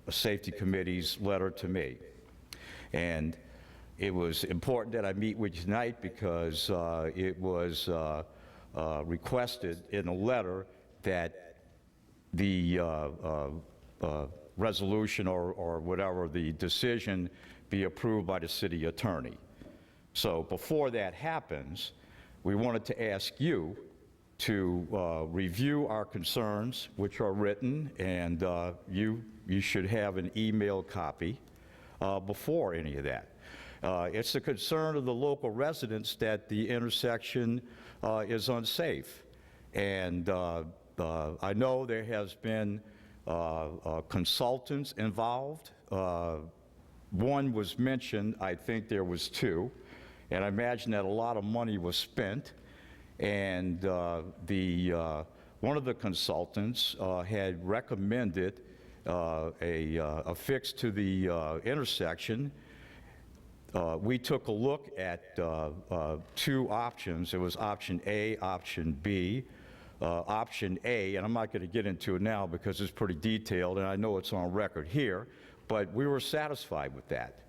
Safety Committee's letter to me. And it was important that I meet with you tonight because it was requested in a letter that the resolution or whatever, the decision, be approved by the city attorney. So before that happens, we wanted to ask you to review our concerns, which are written, and you should have an email copy before any of that. It's the concern of the local residents that the intersection is unsafe. And I know there has been consultants involved. One was mentioned, I think there was two, and I imagine that a lot of money was spent. And one of the consultants had recommended a fix to the intersection. We took a look at two options. It was option A, option B. Option A, and I'm not going to get into it now because it's pretty detailed, and I know it's on record here, but we were satisfied with that.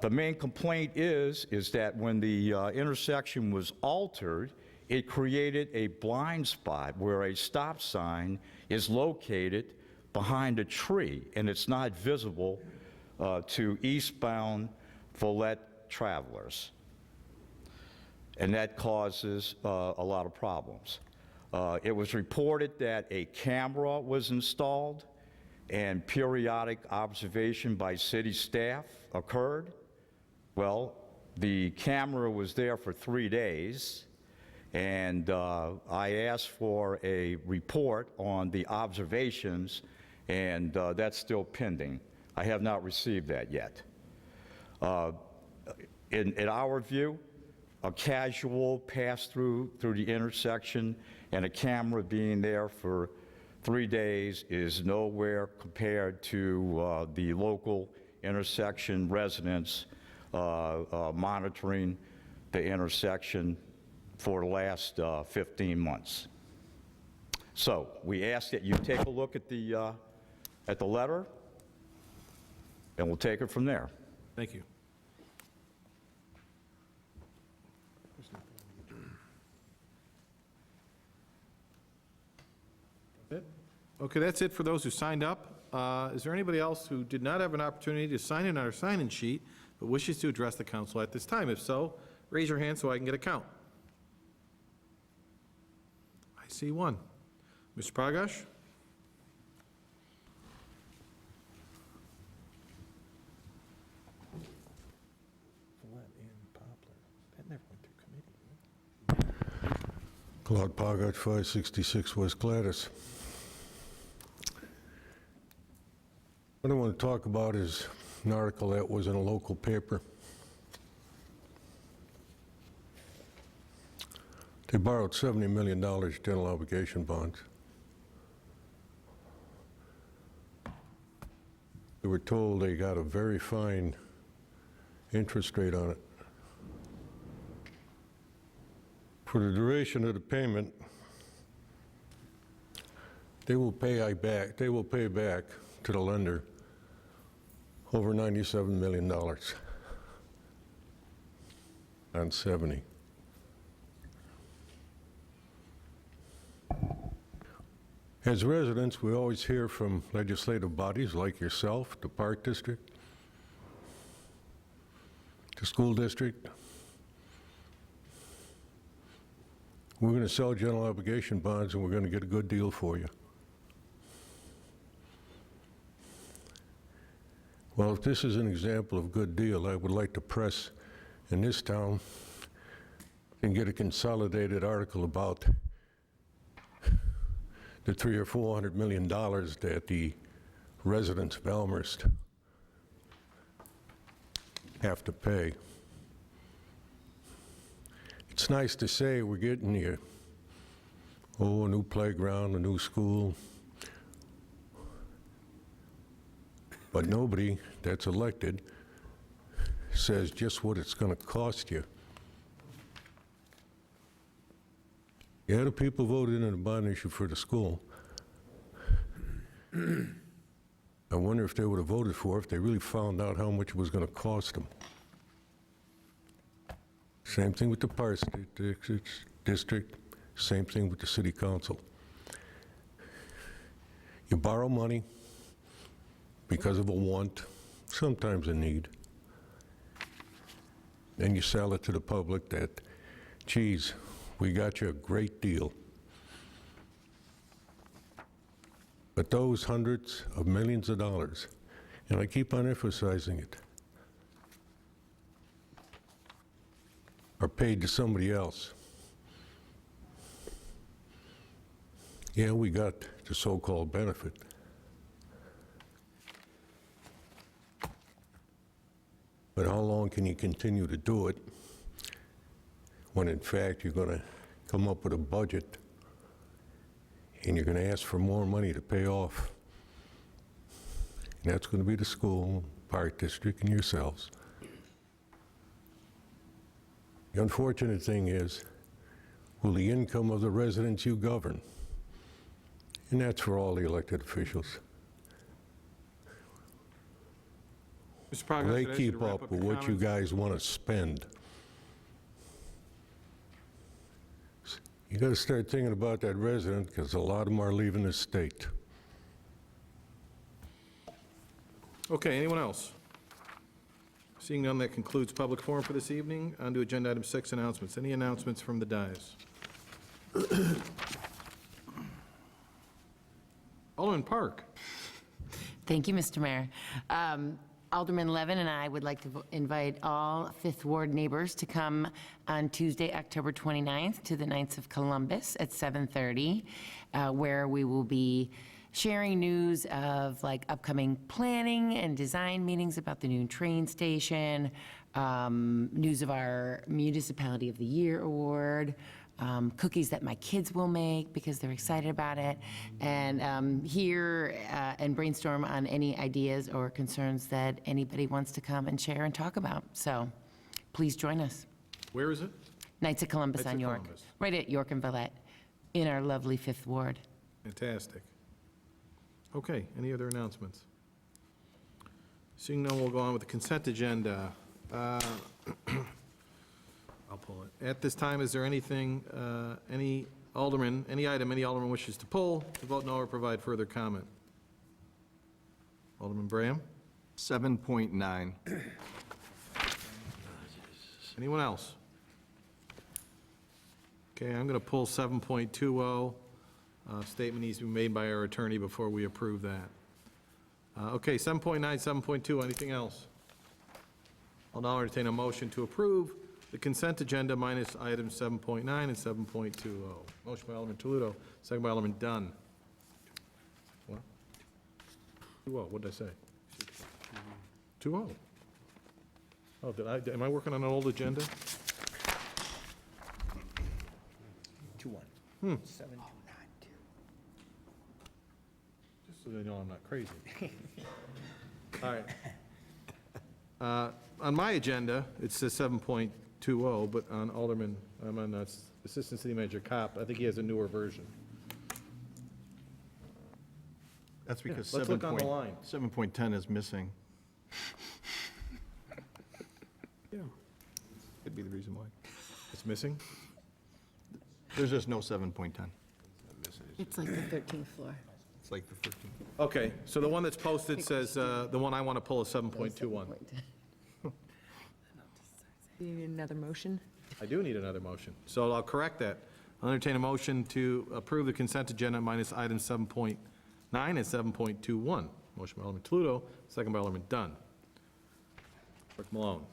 The main complaint is that when the intersection was altered, it created a blind spot where a stop sign is located behind a tree, and it's not visible to eastbound Follette travelers. And that causes a lot of problems. It was reported that a camera was installed and periodic observation by city staff occurred. Well, the camera was there for 3 days, and I asked for a report on the observations, and that's still pending. I have not received that yet. In our view, a casual pass-through the intersection and a camera being there for 3 days is nowhere compared to the local intersection residents monitoring the intersection for the last 15 months. So we ask that you take a look at the letter, and we'll take it from there. Thank you. Okay, that's it for those who signed up. Is there anybody else who did not have an opportunity to sign in on our sign-in sheet but wishes to address the council at this time? If so, raise your hand so I can get a count. I see one. Mr. Pragash? Claude Pogart, 566 West Gladys. What I want to talk about is an article that was in a local paper. They borrowed $70 million general obligation bonds. They were told they got a very fine interest rate on it. For the duration of the payment, they will pay back to the lender over $97 million on 70. As residents, we always hear from legislative bodies like yourself, the Park District, the school district. We're going to sell general obligation bonds and we're going to get a good deal for you. Well, if this is an example of good deal, I would like to press in this town and get a consolidated article about the $300 or $400 million that the residents of Elmhurst have to pay. It's nice to say we're getting you, a new playground, a new school, but nobody that's elected says just what it's going to cost you. Yeah, the people voted in a bond issue for the school. I wonder if they would have voted for it if they really found out how much it was going to cost them. Same thing with the Park District, same thing with the City Council. You borrow money because of a want, sometimes a need. Then you sell it to the public that, geez, we got you a great deal. But those hundreds of millions of dollars, and I keep on emphasizing it, are paid to somebody else. Yeah, we got the so-called benefit. But how long can you continue to do it when in fact you're going to come up with a budget and you're going to ask for more money to pay off? And that's going to be the school, Park District, and yourselves. The unfortunate thing is, will the income of the residents you govern, and that's for all the elected officials, Mr. Praga, will they should I ask you to keep wrap up your with what you comments? guys want to spend? You got to start thinking about that resident, because a lot of them are leaving the state. Okay, anyone else? Seeing none, that concludes public forum for this evening. On to agenda item 6, announcements. Any announcements from the dais? Alderman Park. Thank you, Mr. Mayor. Alderman Levin and I would like to invite all Fifth Ward neighbors to come on Tuesday, October 29th to the Knights of Columbus at 7:30, where we will be sharing news of like upcoming planning and design meetings about the new train station, news of our Municipality of the Year award, cookies that my kids will make because they're excited about it, and hear and brainstorm on any ideas or concerns that anybody wants to come and share and talk about. So please join us. Where is it? Knights of Columbus Knights on of York, Columbus. right at York and Villette, in our lovely Fifth Ward. Fantastic. Okay, any other announcements? Seeing none, we'll go on with the consent agenda. I'll pull it. At this time, is there anything, any alderman wishes to pull, to vote no or provide further comment? Alderman Braham? 7.9. Anyone else? Okay, I'm going to pull 7.20. Statement needs to be made by our attorney before we approve that. Okay, 7.9, 7.2, anything else? I'll now entertain a motion to approve the consent agenda minus items 7.9 and 7.20. Motion by Alderman Toledo, second by Alderman Dunn. What? 2-0, what did I say? 2-0. Oh, am I working on an old agenda? 2-1. 7-2. Just so they know I'm not crazy. All right. On my agenda, it says 7.20, but on Alderman, I'm on Assistant City Manager Kopp, I think he has a newer version. That's because let's look on the line. 7.10 is missing. Yeah. Could be the reason why. It's missing? There's just no 7.10. It's like the 13th floor. It's like the 13th. Okay, so the one that's posted says, the one I want to pull is 7.21. Do you need another motion? I do need another motion, so I'll correct that. I'll entertain a motion to approve the consent agenda minus items 7.9 and 7.21. Motion by Alderman Toledo, second by Alderman Dunn. Clerk Malone.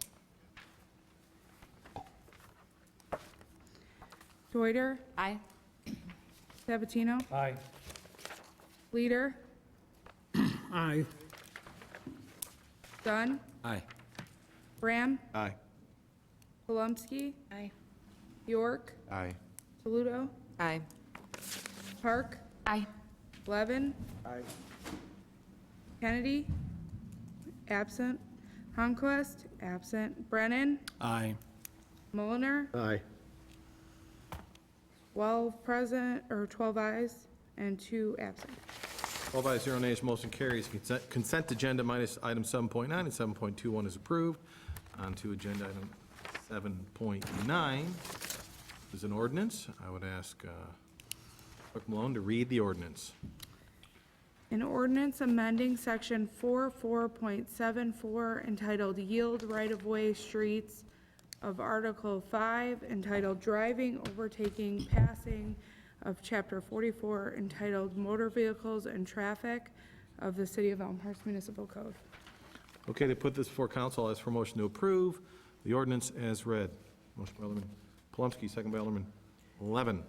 Deuter, Aye. Sabatino, Aye. Leader, Aye. Dunn, Aye. Graham, Aye. Palumski, Aye. York, Aye. Toledo, Aye. Park, Aye. Levin, Aye. Kennedy, absent, Conquest, absent, Brennan, Aye. Mulliner, Aye. 12 present, or 12 ayes, and 2 absent. 12 ayes, 0 nays, motion carries. Consent agenda minus item 7.9 and 7.21 is approved. On to agenda item 7.9 is an ordinance. I would ask Clerk Malone to read the ordinance. An ordinance amending section 44.74 entitled Yield Right-of-Way Streets of Article 5 entitled Driving, Overtaking, Passing of Chapter 44 entitled Motor Vehicles and Traffic of the City of Elmhurst Municipal Code. Okay, to put this before council, ask for motion to approve the ordinance as read. Motion by Alderman Palumski, second by Alderman Levin.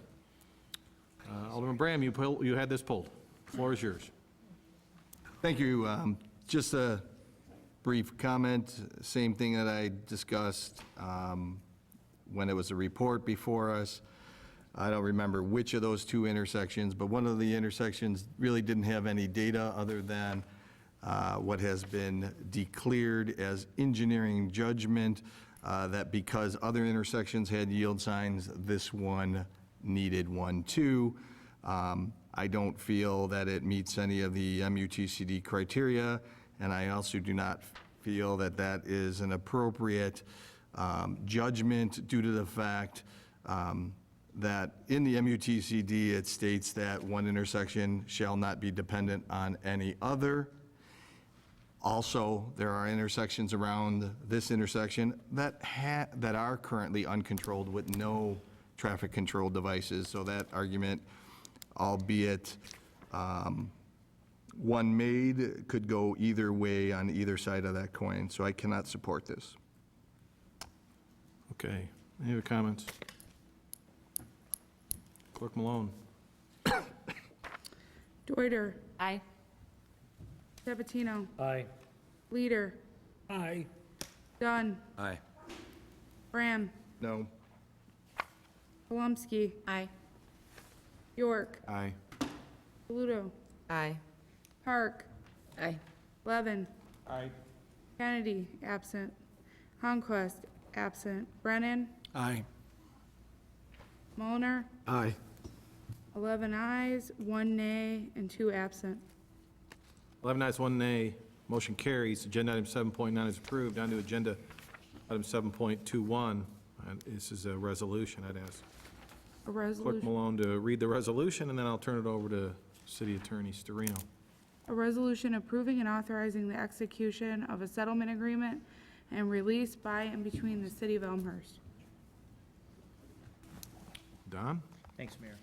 Alderman Bram, you had this pulled. Floor is yours. Thank you. Just a brief comment, same thing that I discussed when it was a report before us. I don't remember which of those two intersections, but one of the intersections really didn't have any data other than what has been declared as engineering judgment, that because other intersections had yield signs, this one needed one too. I don't feel that it meets any of the MUTCD criteria, and I also do not feel that that is an appropriate judgment due to the fact that in the MUTCD, it states that one intersection shall not be dependent on any other. Also, there are intersections around this intersection that are currently uncontrolled with no traffic control devices, so that argument, albeit one made, could go either way on either side of that coin, so I cannot support this. Okay, any other comments? Clerk Malone. Deuter, Aye. Sabatino, Aye. Leader, Aye. Dunn, Aye. Graham, No. Palumski, Aye. York, Aye. Toledo, Aye. Park, Aye. Levin, Aye. Kennedy, absent, Conquest, absent, Brennan, Aye. Mulliner, Aye. 11 ayes, 1 nay, and 2 absent. 11 ayes, 1 nay, motion carries. Agenda item 7.9 is approved. On to agenda item 7.21. This is a resolution. I'd ask A Clerk resolution, Malone to read the resolution, and then I'll turn it over to City Attorney Storino. a resolution approving and authorizing the execution of a settlement agreement and release by and between the City of Elmhurst. Don? Thanks, Mayor.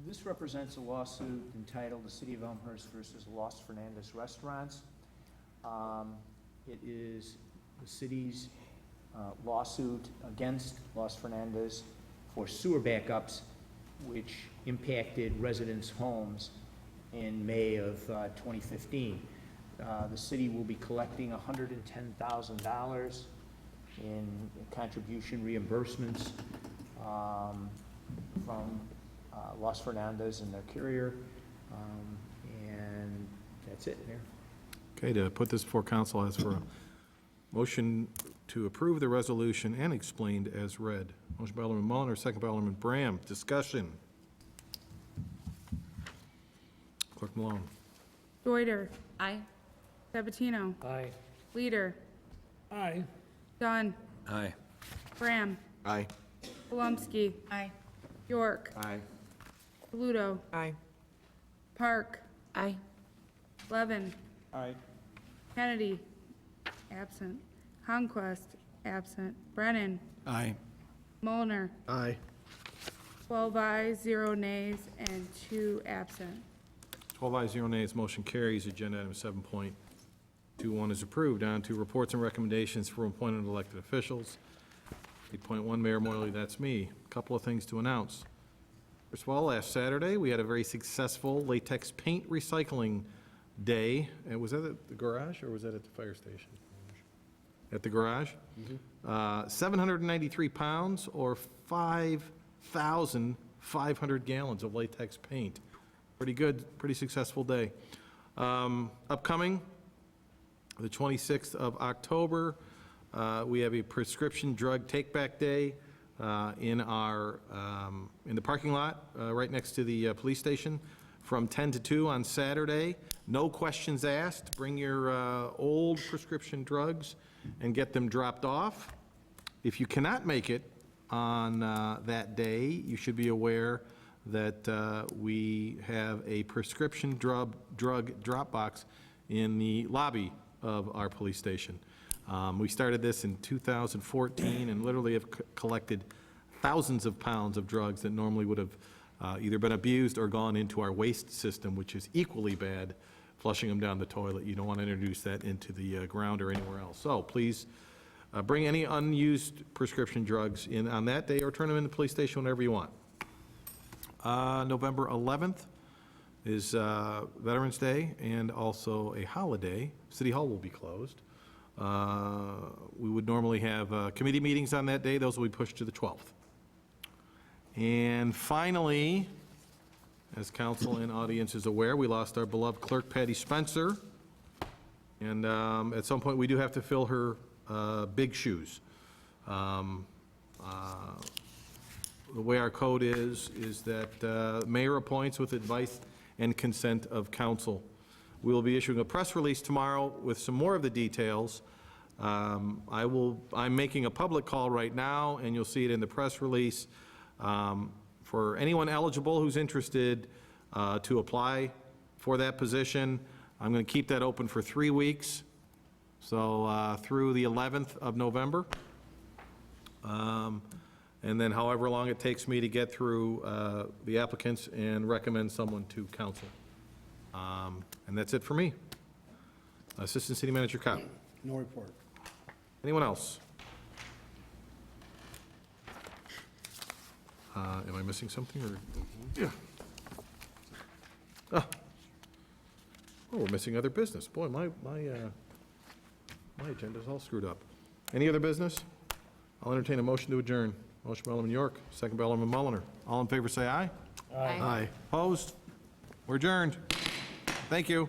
This represents a lawsuit entitled the City of Elmhurst versus Los Fernandez Restaurants. It is the city's lawsuit against Los Fernandez for sewer backups, which impacted residents' homes in May of 2015. The city will be collecting $110,000 in contribution reimbursements from Los Fernandez and their carrier, and that's it, Mayor. Okay, to put this before council, I ask for a motion to approve the resolution and explained as read. Motion by Alderman Mulliner, second by Alderman Bram. Discussion. Clerk Malone. Deuter, Aye. Sabatino, Aye. Leader, Aye. Dunn, Aye. Graham, Aye. Palumski, Aye. York, Aye. Toledo, Aye. Park, Aye. Levin, Aye. Kennedy, absent, Conquest, absent, Brennan, Aye. Mulliner, Aye. 12 ayes, 0 nays, and 2 absent. 12 ayes, 0 nays, motion carries. Agenda item 7.21 is approved. On to reports and recommendations for appointed elected officials. 8.1, Mayor Moyley, that's me. Couple of things to announce. First of all, last Saturday, we had a very successful latex paint recycling day. And was that at the garage, or was that at the fire station? At the garage? 793 pounds, or 5,500 gallons of latex paint. Pretty good, pretty successful day. Upcoming, the 26th of October, we have a prescription drug take-back day in the parking lot right next to the police station from 10 to 2 on Saturday. No questions asked. Bring your old prescription drugs and get them dropped off. If you cannot make it on that day, you should be aware that we have a prescription drug drop box in the lobby of our police station. We started this in 2014 and literally have collected thousands of pounds of drugs that normally would have either been abused or gone into our waste system, which is equally bad, flushing them down the toilet. You don't want to introduce that into the ground or anywhere else. So please bring any unused prescription drugs in on that day or turn them in the police station whenever you want. November 11th is Veterans Day and also a holiday. City Hall will be closed. We would normally have committee meetings on that day. Those will be pushed to the 12th. And finally, as council and audience is aware, we lost our beloved clerk, Patty Spencer. And at some point, we do have to fill her big shoes. The way our code is that mayor appoints with advice and consent of council. We will be issuing a press release tomorrow with some more of the details. I'm making a public call right now, and you'll see it in the press release. For anyone eligible who's interested to apply for that position, I'm going to keep that open for 3 weeks, so through the 11th of November. And then however long it takes me to get through the applicants and recommend someone to council. And that's it for me. Assistant City Manager Cobb. No report. Anyone else? Am I missing something, or? Yeah. Oh, we're missing other business. Boy, my agenda's all screwed up. Any other business? I'll entertain a motion to adjourn. Motion by Alderman York, second by Alderman Mulliner. All in favor, say aye. Aye. Opposed? We're adjourned. Thank you.